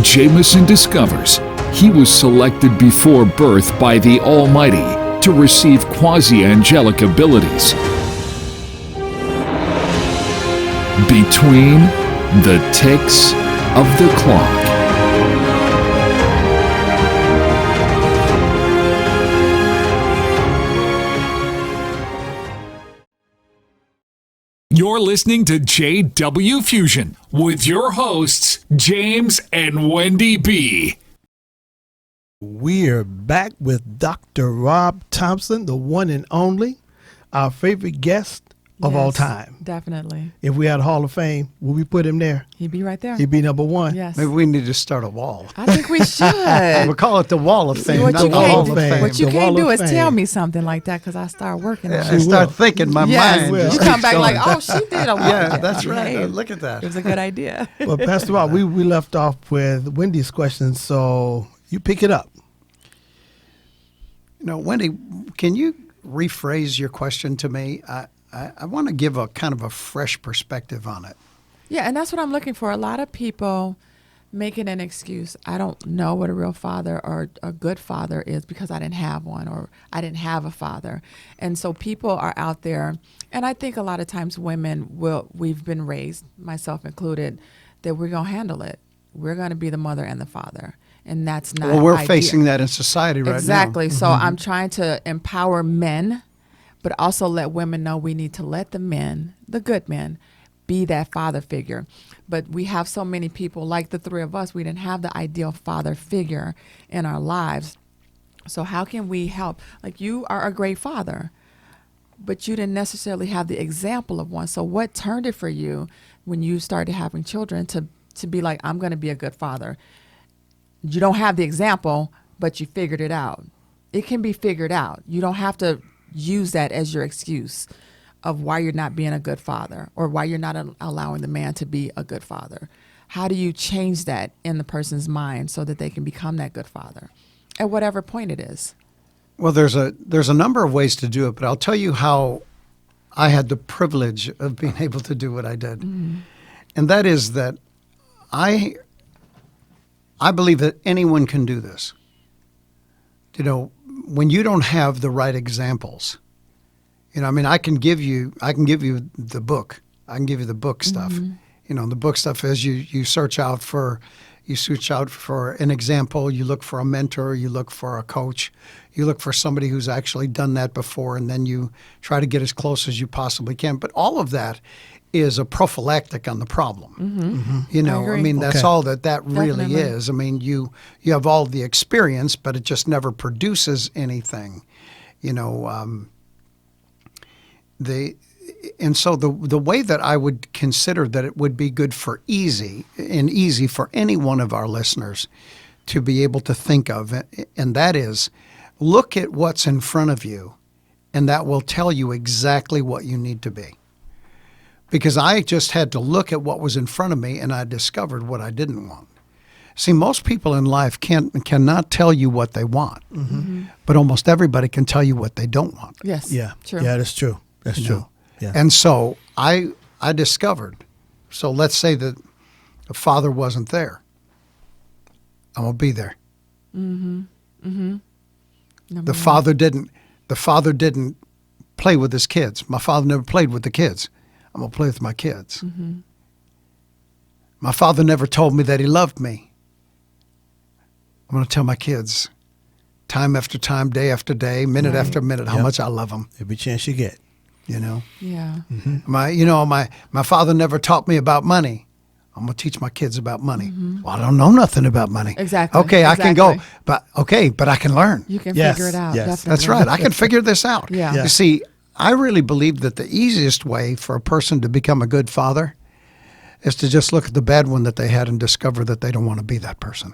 Speaker 1: Jameson discovers he was selected before birth by the Almighty to receive quasi-angelic abilities. Between the ticks of the clock. You're listening to JW Fusion with your hosts, James and Wendy B.
Speaker 2: We're back with Dr. Robb Thompson, the one and only, our favorite guest of all
Speaker 3: Yes,
Speaker 2: time.
Speaker 3: Definitely.
Speaker 2: If we had a Hall of Fame, would we put him there?
Speaker 3: He'd be right there.
Speaker 2: He'd be number one.
Speaker 3: Yes.
Speaker 4: Maybe we need to start a wall.
Speaker 3: I think we should.
Speaker 4: We'll call it the Wall of Fame,
Speaker 3: what
Speaker 4: not
Speaker 3: you
Speaker 4: the Hall
Speaker 3: can't,
Speaker 4: of Fame.
Speaker 3: what you
Speaker 2: The
Speaker 3: can't
Speaker 2: Wall
Speaker 3: do
Speaker 2: of
Speaker 3: is tell
Speaker 2: Fame.
Speaker 3: me something like that because I start working on
Speaker 4: I
Speaker 3: it.
Speaker 2: She
Speaker 4: start
Speaker 2: will.
Speaker 4: thinking, my
Speaker 3: Yes,
Speaker 4: mind
Speaker 2: will.
Speaker 4: just
Speaker 3: you come
Speaker 4: keeps
Speaker 3: back like,
Speaker 4: going.
Speaker 3: oh, she did a
Speaker 4: Yeah, that's right.
Speaker 3: Hey,
Speaker 4: Look at that.
Speaker 3: it was a good idea.
Speaker 2: Well, Pastor Rob, we left off with Wendy's question, so you pick it up.
Speaker 4: Wendy, can you rephrase your question to me? I want to give a kind of a fresh perspective on it.
Speaker 3: Yeah, and that's what I'm looking for. A lot of people making an excuse. I don't know what a real father or a good father is because I didn't have one or I didn't have a father. And so people are out there, and I think a lot of times we've been raised, myself included, that we're going to handle it. We're going to be the mother and the father. And that's not
Speaker 4: Well, we're
Speaker 3: ideal.
Speaker 4: facing that in society right now.
Speaker 3: Exactly. So I'm trying to empower men, but also let women know we need to let the men, the good men, be that father figure. But we have so many people, like the three of us, we didn't have the ideal father figure in our lives. So how can we help? Like, you are a great father, but you didn't necessarily have the example of one. So what turned it for you when you started having children to be like, I'm going to be a good father? You don't have the example, but you figured it out. It can be figured out. You don't have to use that as your excuse of why you're not being a good father or why you're not allowing the man to be a good father. How do you change that in the person's mind so that they can become that good father at whatever point it is?
Speaker 4: Well, there's a number of ways to do it, but I'll tell you how I had the privilege of being able to do what I did. Mm-hmm. And that is that I believe that anyone can do this. When you don't have the right examples, I can give you the book. I can give you the book stuff. Mm-hmm. The book stuff is you search out for an example, you look for a mentor, you look for a coach, you look for somebody who's actually done that before, and then you try to get as close as you possibly can. But all of that is a prophylactic on the problem. Mm-hmm.
Speaker 3: Mm-hmm.
Speaker 4: That's
Speaker 2: Okay.
Speaker 4: all that really
Speaker 3: Definitely.
Speaker 4: is. You have all the experience, but it just never produces anything. And so the way that I would consider that it would be good for easy for any one of our listeners to be able to think of, and that is, look at what's in front of you, and that will tell you exactly what you need to be. Because I just had to look at what was in front of me, and I discovered what I didn't want. See, most people in life cannot tell you what they want, mm-hmm. but almost everybody can tell you what they don't want.
Speaker 3: Yes.
Speaker 2: Yeah.
Speaker 3: True.
Speaker 2: Yeah, that's true. That's true. Yeah.
Speaker 4: And so I discovered, so let's say that the father wasn't there. I'm going to be there.
Speaker 3: Mm-hmm. Mm-hmm.
Speaker 4: The father didn't play with his kids. My father never played with the kids. I'm going to play with my kids. Mm-hmm. My father never told me that he loved me. I'm going to tell my kids time after time, day after day, minute after minute, how much I love them.
Speaker 2: Every chance you get.
Speaker 3: Yeah.
Speaker 2: Mm-hmm.
Speaker 4: My father never taught me about money. I'm going to teach my kids about money. Mm-hmm. Well, I don't know nothing about money.
Speaker 3: Exactly.
Speaker 4: Okay, I can go, but I can learn.
Speaker 3: You can
Speaker 2: Yes,
Speaker 3: figure it out.
Speaker 2: yes.
Speaker 3: Definitely.
Speaker 4: That's right. I can figure this out.
Speaker 3: Yeah.
Speaker 2: Yeah.
Speaker 4: You see, I really believe that the easiest way for a person to become a good father is to just look at the bad one that they had and discover that they don't want to be that person.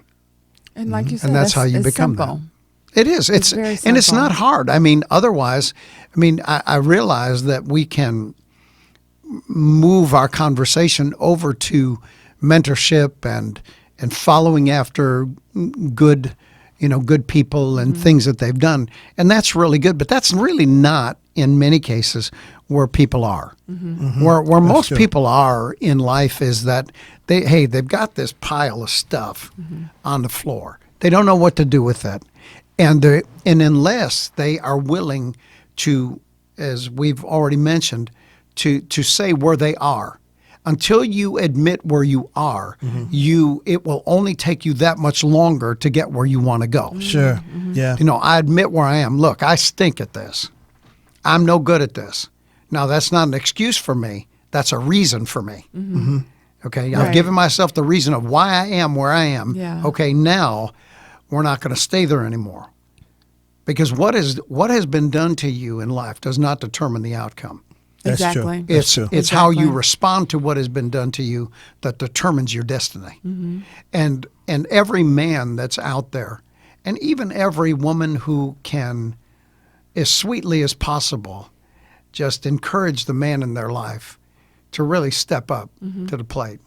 Speaker 3: And like you said,
Speaker 4: And that's how you
Speaker 3: it's
Speaker 4: become
Speaker 3: simple.
Speaker 4: that. It is.
Speaker 3: It's very
Speaker 4: and it's
Speaker 3: simple.
Speaker 4: not hard. I mean, otherwise, I realize that we can move our conversation over to mentorship and following after good people and things that they've done. And that's really good, but that's really not in many cases where people are. Where most
Speaker 2: true.
Speaker 4: people are in life is that they've got this pile of stuff on the floor. They don't know what to do with that. And unless they are willing to, as we've already mentioned, to say where they are, until you admit where you are, it will only take you that much longer to get where you want to go.
Speaker 2: Sure. Yeah.
Speaker 4: I admit where I am. Look, I stink at this. I'm no good at this. Now, that's not an excuse for me. That's a reason for me. Okay, I've
Speaker 3: Right.
Speaker 4: given myself the reason of why I am where I am.
Speaker 3: Yeah.
Speaker 4: Okay, now we're not going to stay there anymore. Because what has been done to you in life does not determine the outcome.
Speaker 2: That's
Speaker 3: Exactly.
Speaker 2: true. That's true.
Speaker 4: It's how you
Speaker 3: Exactly.
Speaker 4: respond to what has been done to you that determines your destiny. And every man that's out there, and even every woman who can, as sweetly as possible, just encourage the man in their life to really step up to the plate.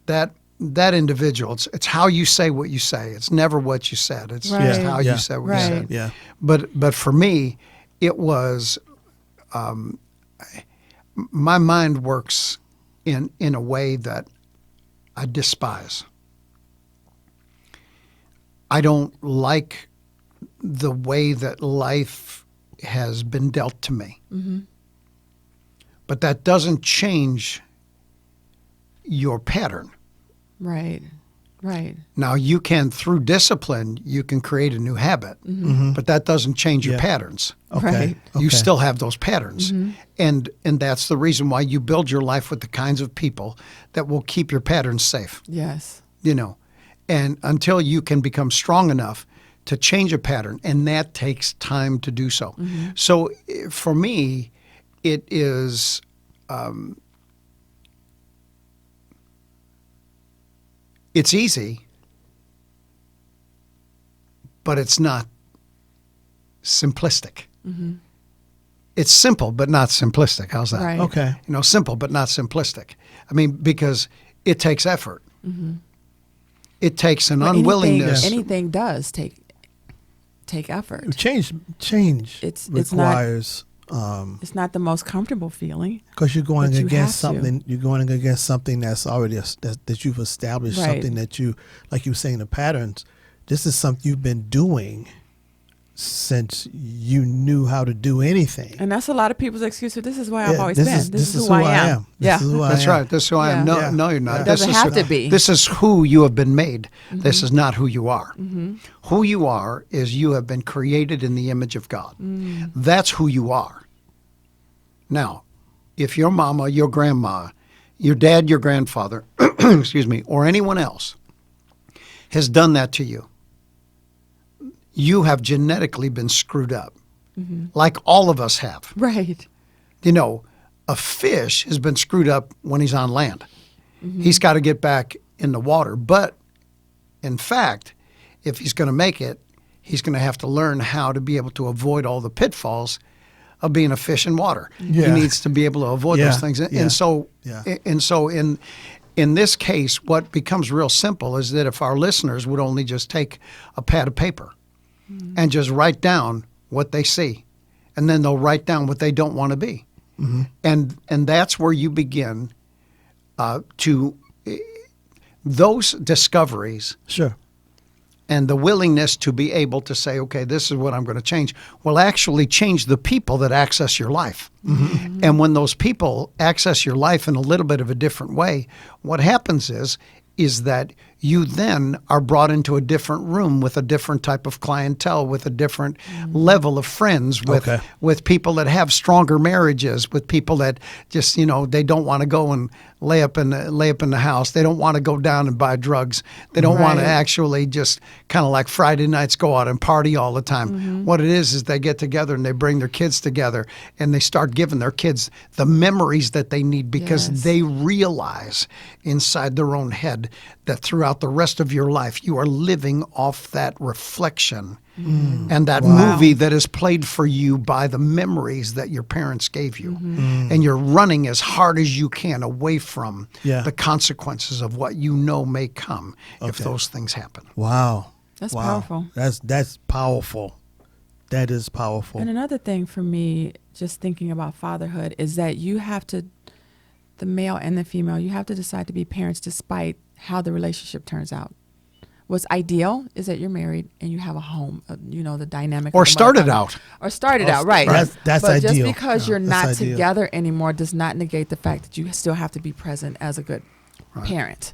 Speaker 4: That individual, it's how you say what you say. It's never what you said. It's
Speaker 3: Right.
Speaker 4: just how
Speaker 2: Yeah.
Speaker 4: you said what
Speaker 3: Right.
Speaker 4: you said.
Speaker 2: Yeah.
Speaker 4: But for me, it was my mind works in a way that I despise. I don't like the way that life has been dealt to me. But that doesn't change your pattern.
Speaker 3: Right. Right.
Speaker 4: Now, you can, through discipline, you can create a new habit, but that doesn't change your
Speaker 2: Yeah.
Speaker 4: patterns.
Speaker 2: Okay.
Speaker 3: Right.
Speaker 4: You
Speaker 2: Okay.
Speaker 4: still have those patterns. And that's the reason why you build your life with the kinds of people that will keep your patterns safe,
Speaker 3: Yes.
Speaker 4: And until you can become strong enough to change a pattern, and that takes time to do so. So for me, it is it's easy, but it's not simplistic. It's simple, but not simplistic. How's that?
Speaker 3: Right.
Speaker 2: Okay.
Speaker 4: Simple, but not simplistic. because it takes effort. It takes an
Speaker 3: But
Speaker 4: unwillingness.
Speaker 3: Anything does take effort.
Speaker 2: Change
Speaker 3: It's
Speaker 2: requires
Speaker 3: It's not the most comfortable feeling.
Speaker 2: because you're going
Speaker 3: But you
Speaker 2: against
Speaker 3: have to.
Speaker 2: something. You're going against something that's already that you've established.
Speaker 3: Right.
Speaker 2: Something that you, like you were saying, the patterns. This is something you've been doing since you knew how to do anything.
Speaker 3: And that's a lot of people's excuse for this is where I've
Speaker 2: Yeah,
Speaker 3: always
Speaker 2: this
Speaker 3: been.
Speaker 2: is-
Speaker 3: This is who I am.
Speaker 2: This is who I
Speaker 4: That's
Speaker 2: am.
Speaker 4: right. This is who I am. No,
Speaker 3: Yeah.
Speaker 4: no, you're not.
Speaker 2: It
Speaker 4: This
Speaker 3: doesn't
Speaker 4: is
Speaker 3: have
Speaker 4: who-
Speaker 3: to be.
Speaker 4: This is who you have been made. This is not who you are. Who you are is you have been created in the image of God. That's who you are. Now, if your mama, your grandma, your dad, your grandfather, excuse me, or anyone else has done that to you, you have genetically been screwed up, like all of us have.
Speaker 3: Right.
Speaker 4: A fish has been screwed up when he's on land. He's got to get back in the water. But in fact, if he's going to make it, he's going to have to learn how to be able to avoid all the pitfalls of being a fish in water.
Speaker 2: Yeah.
Speaker 4: He needs to be able to avoid
Speaker 2: Yeah.
Speaker 4: those things.
Speaker 2: Yeah.
Speaker 4: And so in this case, what becomes real simple is that if our listeners would only just take a pad of paper and just write down what they see, and then they'll write down what they don't want to be. And that's where you begin to those discoveries
Speaker 2: Sure.
Speaker 4: and the willingness to be able to say, okay, this is what I'm going to change, will actually change the people that access your life. And when those people access your life in a little bit of a different way, what happens is that you then are brought into a different room with a different type of clientele, with a different level of friends, with people that have stronger marriages, with people that just, they don't want to go and lay up in the house. They don't want to go down and buy drugs. They don't want to actually just kind of like Friday nights go out and party all the time. What it is they get together and they bring their kids together and they start giving their kids the memories that they need because they realize inside their own head that throughout the rest of your life you are living off that reflection and that movie that is played for you by the memories that your parents gave you. And you're running as hard as you can away from the consequences of what may come if those things happen.
Speaker 2: Wow.
Speaker 3: That's powerful.
Speaker 2: That's powerful. That is powerful.
Speaker 3: And another thing for me, just thinking about fatherhood, is that you have to, the male and the female, you have to decide to be parents despite how the relationship turns out. What's ideal is that you're married and you have a home, the dynamic.
Speaker 4: Or started out.
Speaker 3: Or started out, right.
Speaker 2: That's
Speaker 3: but
Speaker 2: ideal.
Speaker 3: Just because you're not
Speaker 2: ideal.
Speaker 3: together anymore does not negate the fact that you still have to be present as a good parent.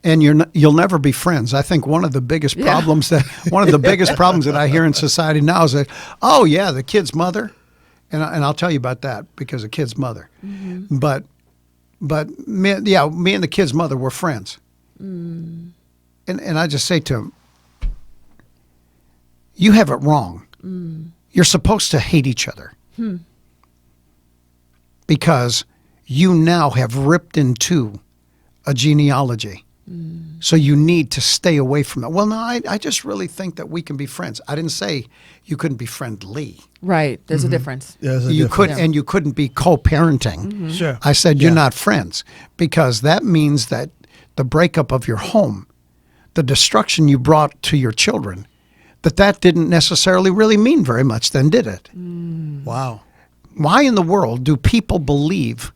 Speaker 4: And you'll never be friends. I think one of the biggest problems that I hear in society now is that, the kid's mother, and I'll tell you about that because the kid's mother. But me and the kid's mother were friends. And I just say to him, you have it wrong. You're supposed to hate each other because you now have ripped into a genealogy. So you need to stay away from that. Well, no, I just really think that we can be friends. I didn't say you couldn't be friendly.
Speaker 3: Right. There's a difference.
Speaker 4: You couldn't be co-parenting.
Speaker 2: Sure.
Speaker 4: I said you're not friends because that means that the breakup of your home, the destruction you brought to your children, that didn't necessarily really mean very much then, did it?
Speaker 2: Wow.
Speaker 4: Why in the world do people believe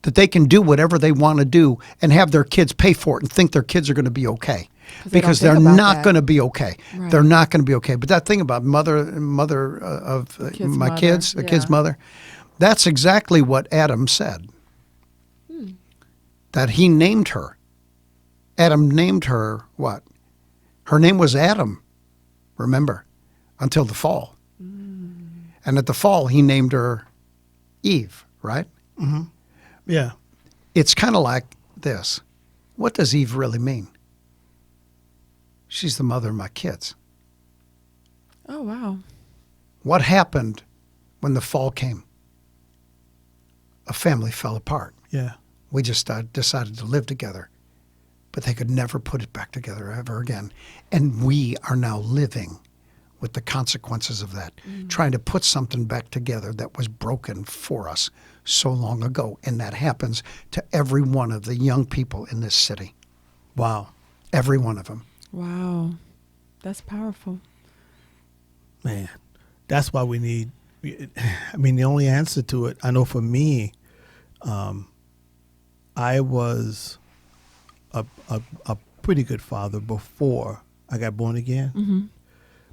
Speaker 4: that they can do whatever they want to do and have their kids pay for it and think their kids are going to be okay? Because they're not going to be okay. Right. They're not going to be okay. But that thing about mother of my kids, the kid's mother, that's exactly what Adam said. That he named her. Adam named her what? Her name was Adam, remember, until the fall. And at the fall, he named her Eve, right?
Speaker 2: Yeah.
Speaker 4: It's kind of like this. What does Eve really mean? She's the mother of my kids.
Speaker 3: Oh, wow.
Speaker 4: What happened when the fall came? A family fell apart.
Speaker 2: Yeah.
Speaker 4: We just decided to live together. But they could never put it back together ever again. And we are now living with the consequences of that, trying to put something back together that was broken for us so long ago. And that happens to every one of the young people in this city.
Speaker 2: Wow.
Speaker 4: Every one of them.
Speaker 3: Wow. That's powerful.
Speaker 2: Man, that's why we need, the only answer to it, I know for me, I was a pretty good father before I got born again.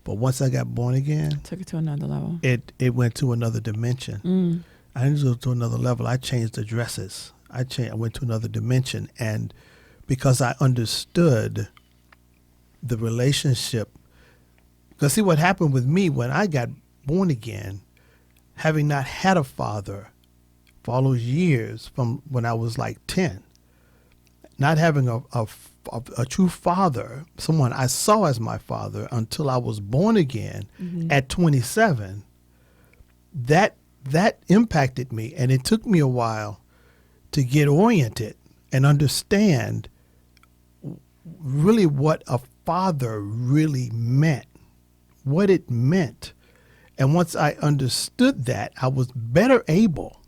Speaker 2: But once I got born again,
Speaker 3: took it to another level.
Speaker 2: It went to another dimension. I didn't go to another level. I changed the dresses. I went to another dimension, and because I understood the relationship. Because see what happened with me when I got born again, having not had a father for all those years from when I was like 10. Not having a true father, someone I saw as my father until I was born again at 27, that impacted me. And it took me a while to get oriented and understand really what a father really meant, what it meant. And once I understood that, I was better able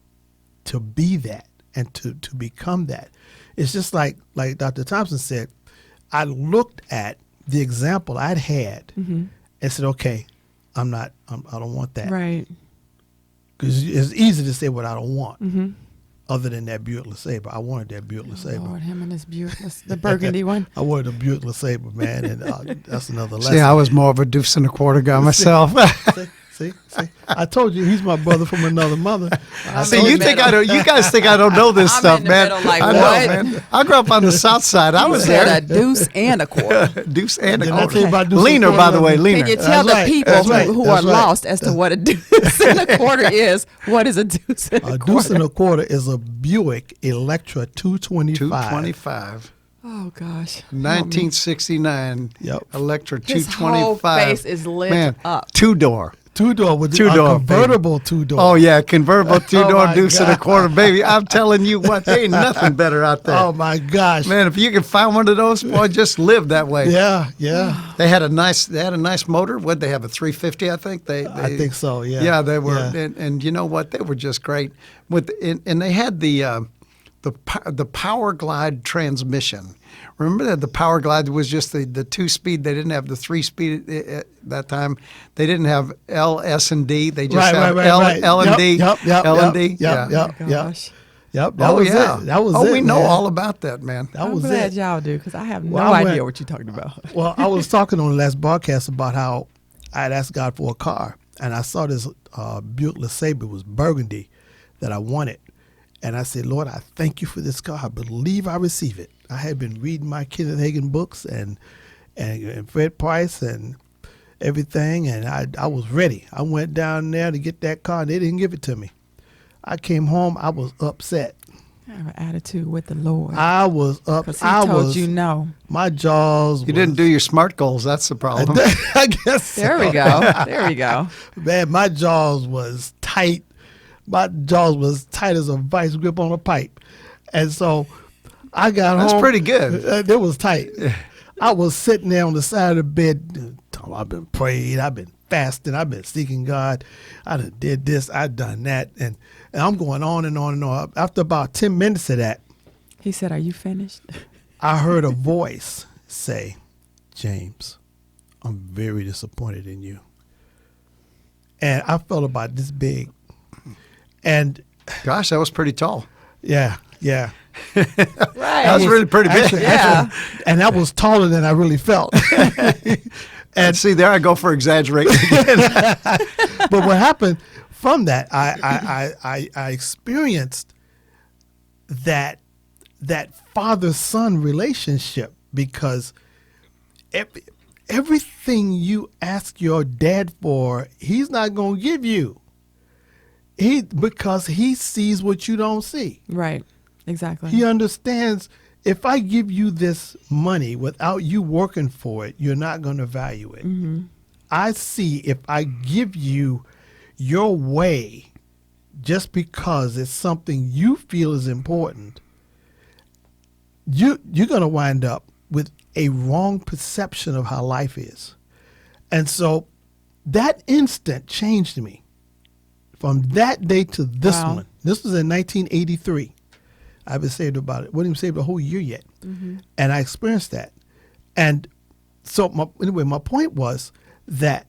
Speaker 2: to be that and to become that. It's just like Dr. Thompson said, I looked at the example I'd had and said, okay, I don't want that.
Speaker 3: Right.
Speaker 2: Because it's easy to say what I don't want. Other than that Buick LeSabre. I wanted that Buick LeSabre.
Speaker 3: Lord, him and his Buick, the burgundy one.
Speaker 2: I wanted a Buick LeSabre, man, and that's another lesson.
Speaker 4: See, I was more of a deuce and a quarter guy myself.
Speaker 2: See, I told you he's my brother from another mother.
Speaker 4: See, you guys think I don't know this
Speaker 3: I'm
Speaker 4: stuff,
Speaker 3: in the
Speaker 4: man.
Speaker 3: middle, like,
Speaker 4: I
Speaker 3: what?
Speaker 4: know, man. I grew up on the south side. I was
Speaker 3: Said
Speaker 4: there.
Speaker 3: a deuce and a quarter.
Speaker 4: Deuce and a
Speaker 2: Did I tell you
Speaker 4: quarter.
Speaker 2: about deuce and
Speaker 4: Leaner,
Speaker 2: quarter?
Speaker 4: by the way, leaner.
Speaker 3: Can you tell
Speaker 2: That's
Speaker 3: the
Speaker 2: right,
Speaker 3: people
Speaker 2: that's right,
Speaker 3: who
Speaker 2: that's
Speaker 3: are
Speaker 2: right.
Speaker 3: lost as to what a deuce and a quarter is? What is a deuce and a
Speaker 2: A
Speaker 3: quarter?
Speaker 2: deuce and a quarter is a Buick Electra 225.
Speaker 4: 225.
Speaker 3: Oh gosh.
Speaker 4: 1969
Speaker 2: Yep.
Speaker 4: Electra
Speaker 3: His
Speaker 4: 225.
Speaker 3: whole face is lit
Speaker 4: Man,
Speaker 3: up.
Speaker 4: two-door.
Speaker 2: Two-door with
Speaker 4: Two-door,
Speaker 2: a convertible two-door.
Speaker 4: Oh, yeah, convertible two-door
Speaker 2: my
Speaker 4: deuce and a
Speaker 2: God.
Speaker 4: quarter, baby. I'm telling you what, there ain't nothing better out there.
Speaker 2: Oh my gosh.
Speaker 4: Man, if you can find one of those, boy, just live that way.
Speaker 2: Yeah.
Speaker 4: They had a nice motor. What'd they have, a 350, I think?
Speaker 2: I think so, yeah.
Speaker 4: Yeah, they were.
Speaker 2: Yeah.
Speaker 4: And you know what? They were just great. And they had the Power Glide transmission. Remember that the Power Glide was just the 2-speed. They didn't have the 3-speed at that time. They didn't have L, S, and D. They just had L and D. L and D.
Speaker 2: Yep.
Speaker 3: Gosh.
Speaker 2: Yep. That was it. That was it.
Speaker 4: We know
Speaker 2: man.
Speaker 4: all about that, man.
Speaker 2: That
Speaker 3: I'm
Speaker 2: was
Speaker 3: glad
Speaker 2: it.
Speaker 3: y'all do, because I have no
Speaker 2: Well, I
Speaker 3: idea
Speaker 2: went-
Speaker 3: what you're talking about.
Speaker 2: Well, I was talking on the last broadcast about how I had asked God for a car, and I saw this Buick LeSabre. It was burgundy that I wanted. And I said, Lord, I thank you for this car. I believe I receive it. I had been reading my Kenneth Hagin books and Fred Price and everything, and I was ready. I went down there to get that car, and they didn't give it to me. I came home. I was upset.
Speaker 3: I have an attitude with the Lord.
Speaker 2: I was up.
Speaker 3: Because he told you no.
Speaker 2: My jaws.
Speaker 4: You didn't do your SMART goals. That's the problem.
Speaker 2: I guess.
Speaker 3: There
Speaker 2: so.
Speaker 3: we go. There we go.
Speaker 2: Man, my jaws was tight. My jaws was tight as a vice grip on a pipe. And so I got home.
Speaker 4: That's pretty good.
Speaker 2: It was tight. I was sitting there on the side of the bed. I've been praying. I've been fasting. I've been seeking God. I done did this. I done that. And I'm going on and on and on. After about 10 minutes of that,
Speaker 3: He said, "Are you finished?"
Speaker 2: I heard a voice say, James, I'm very disappointed in you. And I felt about this big. And
Speaker 4: Gosh, that was pretty tall.
Speaker 2: yeah.
Speaker 3: Right.
Speaker 4: That was really pretty big.
Speaker 3: Yeah.
Speaker 2: And that was taller than I really felt.
Speaker 4: And see, there I go for exaggerating again.
Speaker 2: But what happened from that, I experienced that father-son relationship, because everything you ask your dad for, he's not going to give you. Because he sees what you don't see.
Speaker 3: Right. Exactly.
Speaker 2: He understands, if I give you this money without you working for it, you're not going to value it.
Speaker 3: Mm-hmm.
Speaker 2: I see, if I give you your way just because it's something you feel is important, you're going to wind up with a wrong perception of how life is. And so that instant changed me. From that day to this one. This was in 1983. I've been saved about it. Wasn't even saved a whole year yet.
Speaker 3: Mm-hmm.
Speaker 2: And I experienced that. And so my point was that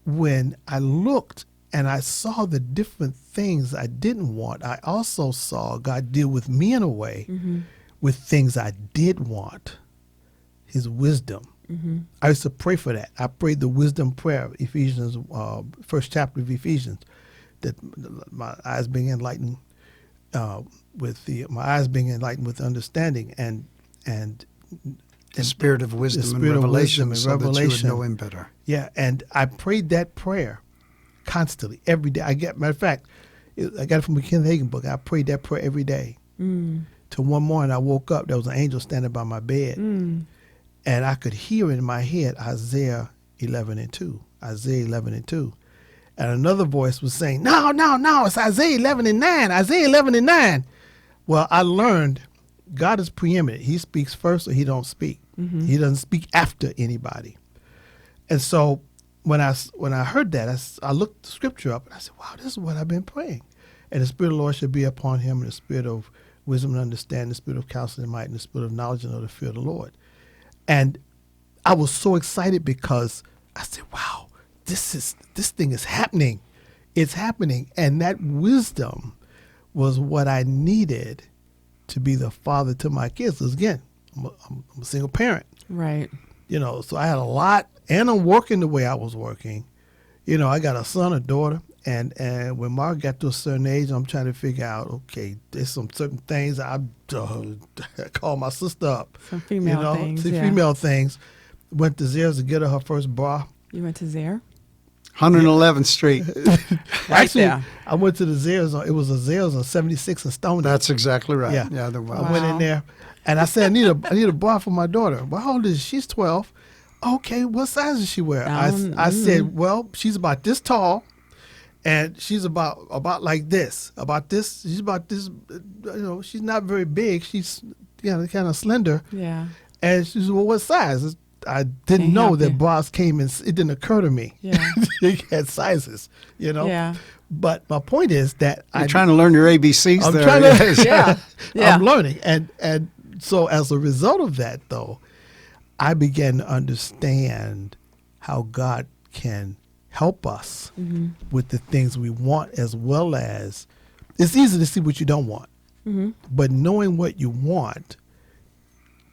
Speaker 2: when I looked and I saw the different things I didn't want, I also saw God deal with me in a way with things I did want. His wisdom. Mm-hmm. I used to pray for that. I prayed the wisdom prayer, Ephesians, first chapter of Ephesians, that my eyes being enlightened with understanding and
Speaker 4: The spirit of wisdom
Speaker 2: spirit
Speaker 4: and
Speaker 2: of
Speaker 4: revelation,
Speaker 2: wisdom and
Speaker 4: so that you would
Speaker 2: revelation.
Speaker 4: know him better.
Speaker 2: Yeah, and I prayed that prayer constantly, every day. Matter of fact, I got it from the Kenneth Hagin book. I prayed that prayer every day. Till one morning I woke up, there was an angel standing by my bed. And I could hear in my head Isaiah 11:2. Isaiah 11:2. And another voice was saying, no, it's Isaiah 11:9. Isaiah 11:9. Well, I learned God is preeminent. He speaks first or he don't speak. He doesn't speak after anybody. And so when I heard that, I looked the scripture up and I said, wow, this is what I've been praying. And the Spirit of the Lord should be upon him, and the Spirit of wisdom and understanding, the Spirit of counsel and might, and the Spirit of knowledge and of the fear of the Lord. And I was so excited because I said, wow, this thing is happening. It's happening. And that wisdom was what I needed to be the father to my kids. Because again, I'm a single parent.
Speaker 3: Right.
Speaker 2: You know, so I had a lot, and I'm working the way I was working, I got a son, a daughter, and when Mark got to a certain age, I'm trying to figure out, okay, there's some certain things I call my sister up.
Speaker 3: Some female things.
Speaker 2: Some female things. Went to Zara's to get her first bra.
Speaker 3: You went to Zare?
Speaker 4: 111th Street.
Speaker 2: Actually,
Speaker 3: there.
Speaker 2: I went to the Zara's. It was a Zara's on 76 and Stone.
Speaker 4: That's exactly right.
Speaker 2: Yeah.
Speaker 4: Yeah, there was.
Speaker 2: I went in there, and I said, I need a bra for my daughter. Well, how old is she? She's 12. Okay, what size does she wear? I said, well, she's about this tall, and she's about like this. She's about this. She's not very big. She's kind of slender.
Speaker 3: Yeah.
Speaker 2: And she said, well, what size? I didn't know that bras came in. It didn't occur to me.
Speaker 3: Yeah.
Speaker 2: They had sizes.
Speaker 3: Yeah.
Speaker 2: But my point is that
Speaker 4: You're trying to learn your ABCs
Speaker 2: I'm
Speaker 4: there.
Speaker 2: trying to,
Speaker 3: Yeah.
Speaker 2: I'm learning. And so as a result of that, though, I began to understand how God can help us with the things we want, as well as it's easy to see what you don't want.
Speaker 3: Mm-hmm.
Speaker 2: But knowing what you want,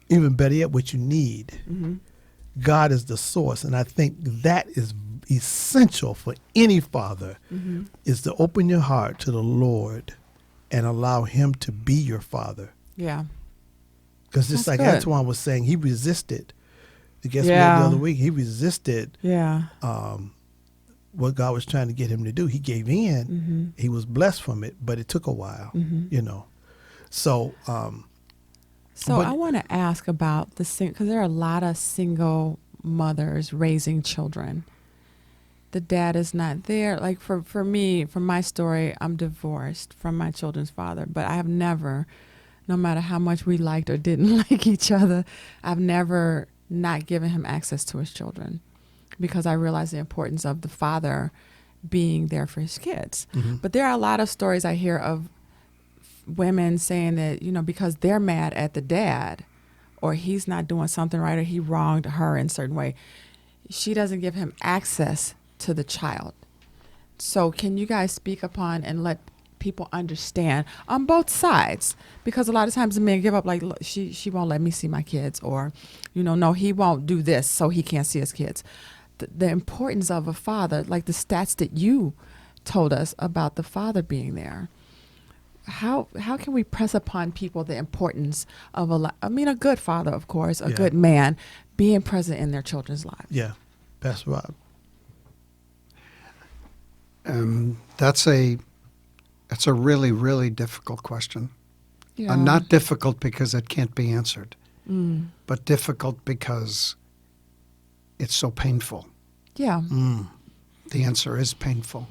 Speaker 2: even better yet, what you need, God is the source. And I think that is essential for any father, is to open your heart to the Lord and allow him to be your father.
Speaker 3: Yeah.
Speaker 2: Because just
Speaker 3: That's
Speaker 2: like
Speaker 3: good.
Speaker 2: Antoine was saying, he resisted. I guess
Speaker 3: Yeah.
Speaker 2: the other week, he resisted
Speaker 3: Yeah.
Speaker 2: what God was trying to get him to do. He gave in. He was blessed from it, but it took a while, So,
Speaker 3: So
Speaker 2: but-
Speaker 3: I want to ask about because there are a lot of single mothers raising children. The dad is not there. Like for me, from my story, I'm divorced from my children's father, but I have never, no matter how much we liked or didn't like each other, I've never not given him access to his children, because I realize the importance of the father being there for his kids. But there are a lot of stories I hear of women saying that, because they're mad at the dad, or he's not doing something right, or he wronged her in a certain way, she doesn't give him access to the child. So can you guys speak upon and let people understand on both sides? Because a lot of times the men give up, like, look, she won't let me see my kids, or, no, he won't do this, so he can't see his kids. The importance of a father, like the stats that you told us about the father being there. How can we press upon people the importance of a good father, of course, a good man being present in their children's lives?
Speaker 2: yeah, Pastor Rob.
Speaker 4: That's a really, really difficult question.
Speaker 3: Yeah.
Speaker 4: Not difficult because it can't be answered, but difficult because it's so painful.
Speaker 3: Yeah.
Speaker 4: The answer is painful.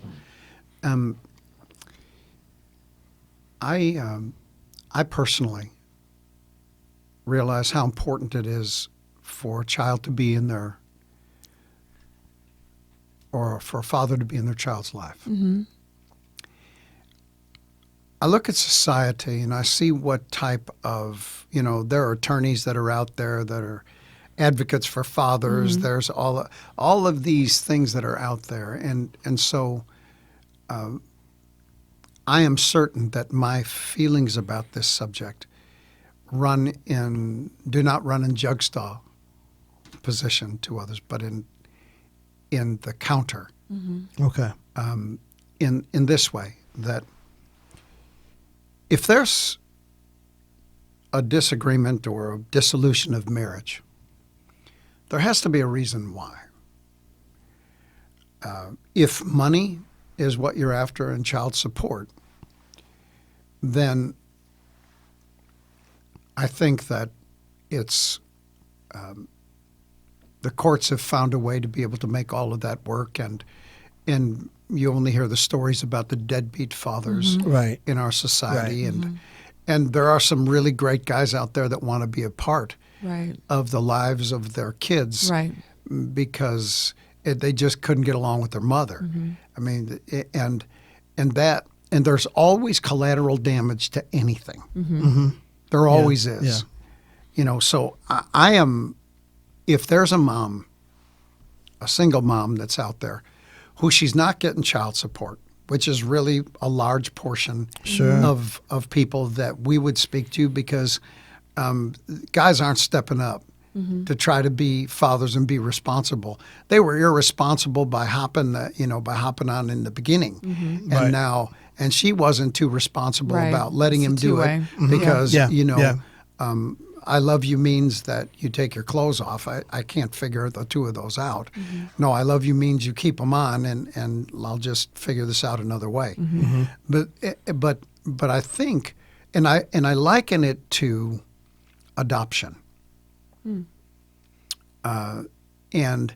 Speaker 4: I personally realize how important it is for a child to be in their, or for a father to be in their child's life. I look at society and I see what type of, there are attorneys that are out there that are advocates for fathers. There's all of these things that are out there. And so I am certain that my feelings about this subject do not run in jugsaw position to others, but in the counter.
Speaker 2: Okay.
Speaker 4: In this way, that if there's a disagreement or a dissolution of marriage, there has to be a reason why. If money is what you're after and child support, then I think that it's the courts have found a way to be able to make all of that work, and you only hear the stories about the deadbeat fathers
Speaker 2: Right.
Speaker 4: in our society, and there are some really great guys out there that want to be a part
Speaker 3: Right.
Speaker 4: of the lives of their kids,
Speaker 3: Right.
Speaker 4: because they just couldn't get along with their mother. I mean, and there's always collateral damage to anything. There always is. So I am, if there's a mom, a single mom that's out there, who she's not getting child support, which is really a large portion of people that we would speak to, because guys aren't stepping up to try to be fathers and be responsible. They were irresponsible by hopping on in the beginning, and
Speaker 2: Right.
Speaker 4: now, and she wasn't too responsible
Speaker 3: Right.
Speaker 4: about letting
Speaker 3: It's
Speaker 4: him
Speaker 3: a
Speaker 4: do it
Speaker 3: two-way.
Speaker 4: because
Speaker 2: Yeah.
Speaker 4: you know.
Speaker 2: Yeah.
Speaker 4: I love you means that you take your clothes off. I can't figure the two of those out. No, I love you means you keep them on, and I'll just figure this out another way. But I think, and I liken it to adoption. And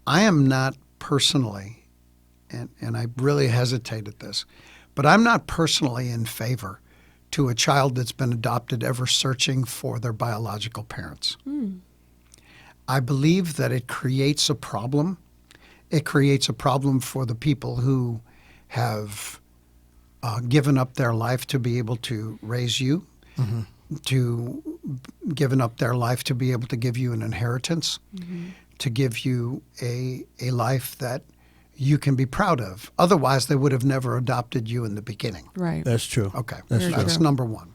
Speaker 4: I am not personally, and I really hesitate at this, but I'm not personally in favor to a child that's been adopted ever searching for their biological parents. I believe that it creates a problem. It creates a problem for the people who have given up their life to be able to raise you, to given up their life to be able to give you an inheritance, to give you a life that you can be proud of. Otherwise, they would have never adopted you in the beginning.
Speaker 3: Right.
Speaker 2: That's true.
Speaker 4: Okay,
Speaker 2: That's
Speaker 4: that's
Speaker 3: true.
Speaker 4: number one.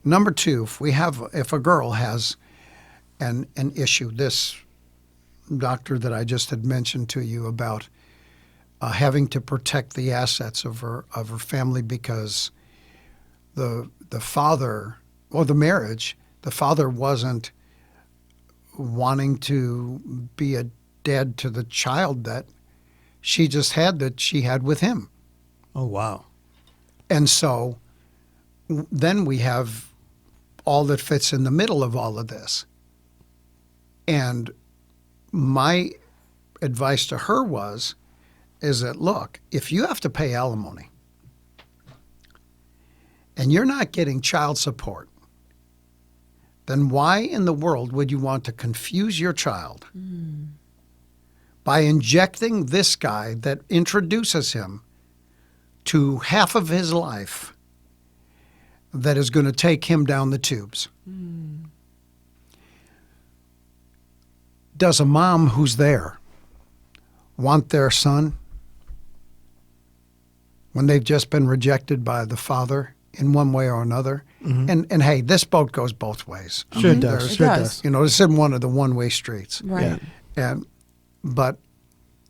Speaker 4: Number two, if a girl has an issue, this doctor that I just had mentioned to you about having to protect the assets of her family because the father or the marriage, the father wasn't wanting to be a dad to the child that she had with him.
Speaker 2: Oh, wow.
Speaker 4: And so then we have all that fits in the middle of all of this. And my advice to her is that, look, if you have to pay alimony and you're not getting child support, then why in the world would you want to confuse your child by injecting this guy that introduces him to half of his life that is going to take him down the tubes? Does a mom who's there want their son when they've just been rejected by the father in one way or another? And hey, this boat goes both ways.
Speaker 2: Sure it does.
Speaker 4: there's-
Speaker 3: It
Speaker 2: Sure
Speaker 3: does.
Speaker 2: does.
Speaker 4: You know, this isn't one of the one-way streets.
Speaker 3: Right.
Speaker 4: But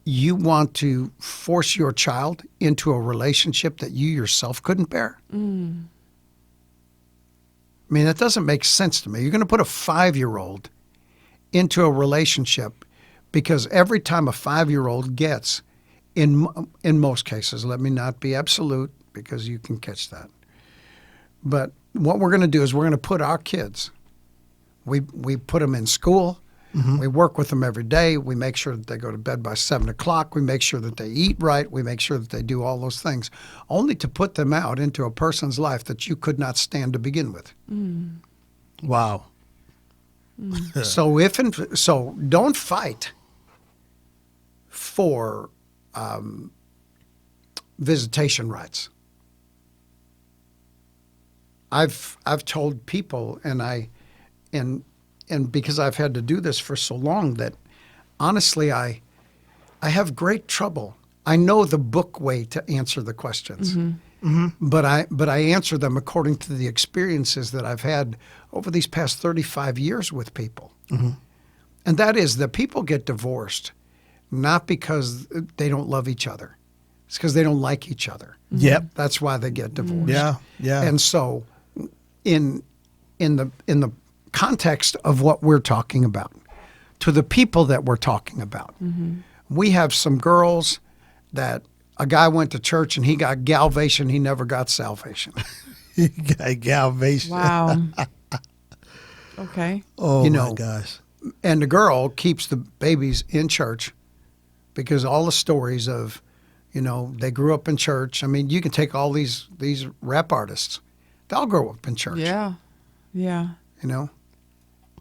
Speaker 4: you want to force your child into a relationship that you yourself couldn't bear? I mean, that doesn't make sense to me. You're going to put a 5-year-old into a relationship because every time a 5-year-old gets, in most cases, let me not be absolute because you can catch that. But what we're going to do is we're going to put our kids, we put them in school. We work with them every day. We make sure that they go to bed by 7 o'clock. We make sure that they eat right. We make sure that they do all those things, only to put them out into a person's life that you could not stand to begin with.
Speaker 2: Wow.
Speaker 4: So don't fight for visitation rights. I've told people, and because I've had to do this for so long, that honestly I have great trouble. I know the book way to answer the questions, but I answer them according to the experiences that I've had over these past 35 years with people, and that is that people get divorced not because they don't love each other; it's because they don't like each other.
Speaker 2: Yep.
Speaker 4: That's why they get divorced.
Speaker 2: Yeah. Yeah.
Speaker 4: And so, in the context of what we're talking about, to the people that we're talking about, we have some girls that a guy went to church and he got galvation, he never got salvation.
Speaker 2: You got galvation.
Speaker 3: Wow. Okay.
Speaker 2: Oh,
Speaker 4: You
Speaker 2: my
Speaker 4: know,
Speaker 2: gosh.
Speaker 4: And the girl keeps the babies in church because all the stories of, they grew up in church. I mean, you can take all these rap artists. They all grow up in church.
Speaker 3: Yeah. Yeah.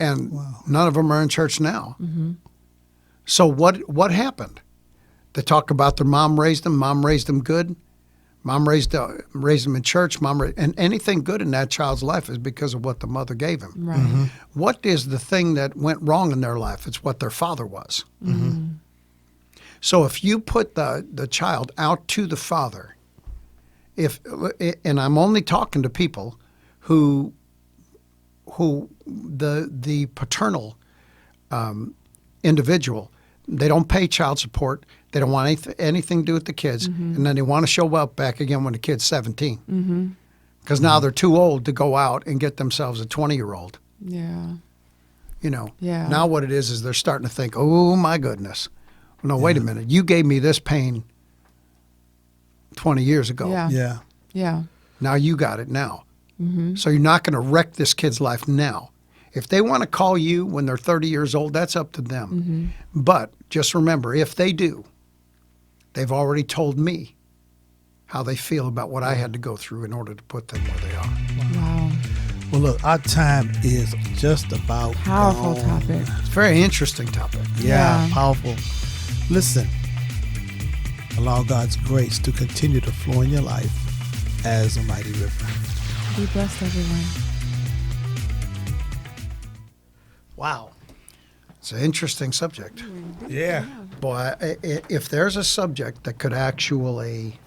Speaker 4: And none of them are in church now. So what happened? They talk about their mom raised them good. Mom raised them in church. And anything good in that child's life is because of what the mother gave him.
Speaker 3: Right.
Speaker 4: What is the thing that went wrong in their life? It's what their father was. So if you put the child out to the father, and I'm only talking to people who the paternal individual. They don't pay child support. They don't want anything to do with the kids. And then they want to show up back again when the kid's 17. Because now they're too old to go out and get themselves a 20-year-old.
Speaker 3: Yeah.
Speaker 4: You know,
Speaker 3: Yeah.
Speaker 4: now what it is they're starting to think, oh, my goodness. No, wait a minute. You gave me this pain 20 years ago.
Speaker 3: Yeah.
Speaker 2: Yeah.
Speaker 3: Yeah.
Speaker 4: Now you got it now. So you're not going to wreck this kid's life now. If they want to call you when they're 30 years old, that's up to them. But just remember, if they do, they've already told me how they feel about what I had to go through in order to put them where they are.
Speaker 3: Wow.
Speaker 2: Well, look, our time is just about
Speaker 3: Powerful
Speaker 2: gone.
Speaker 3: topic.
Speaker 4: It's a very interesting topic.
Speaker 2: Yeah,
Speaker 3: Yeah.
Speaker 2: powerful. Listen, allow God's grace to continue to flow in your life as a mighty river.
Speaker 3: Be blessed, everyone.
Speaker 2: Wow.
Speaker 4: It's an interesting subject.
Speaker 2: Yeah.
Speaker 4: Boy, if there's a subject that could actually,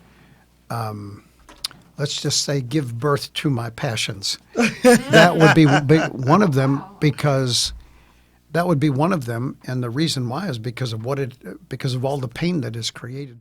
Speaker 4: let's just say, give birth to my passions, that would be one of them, because that would be one of them. And the reason why is because of all the pain that is created.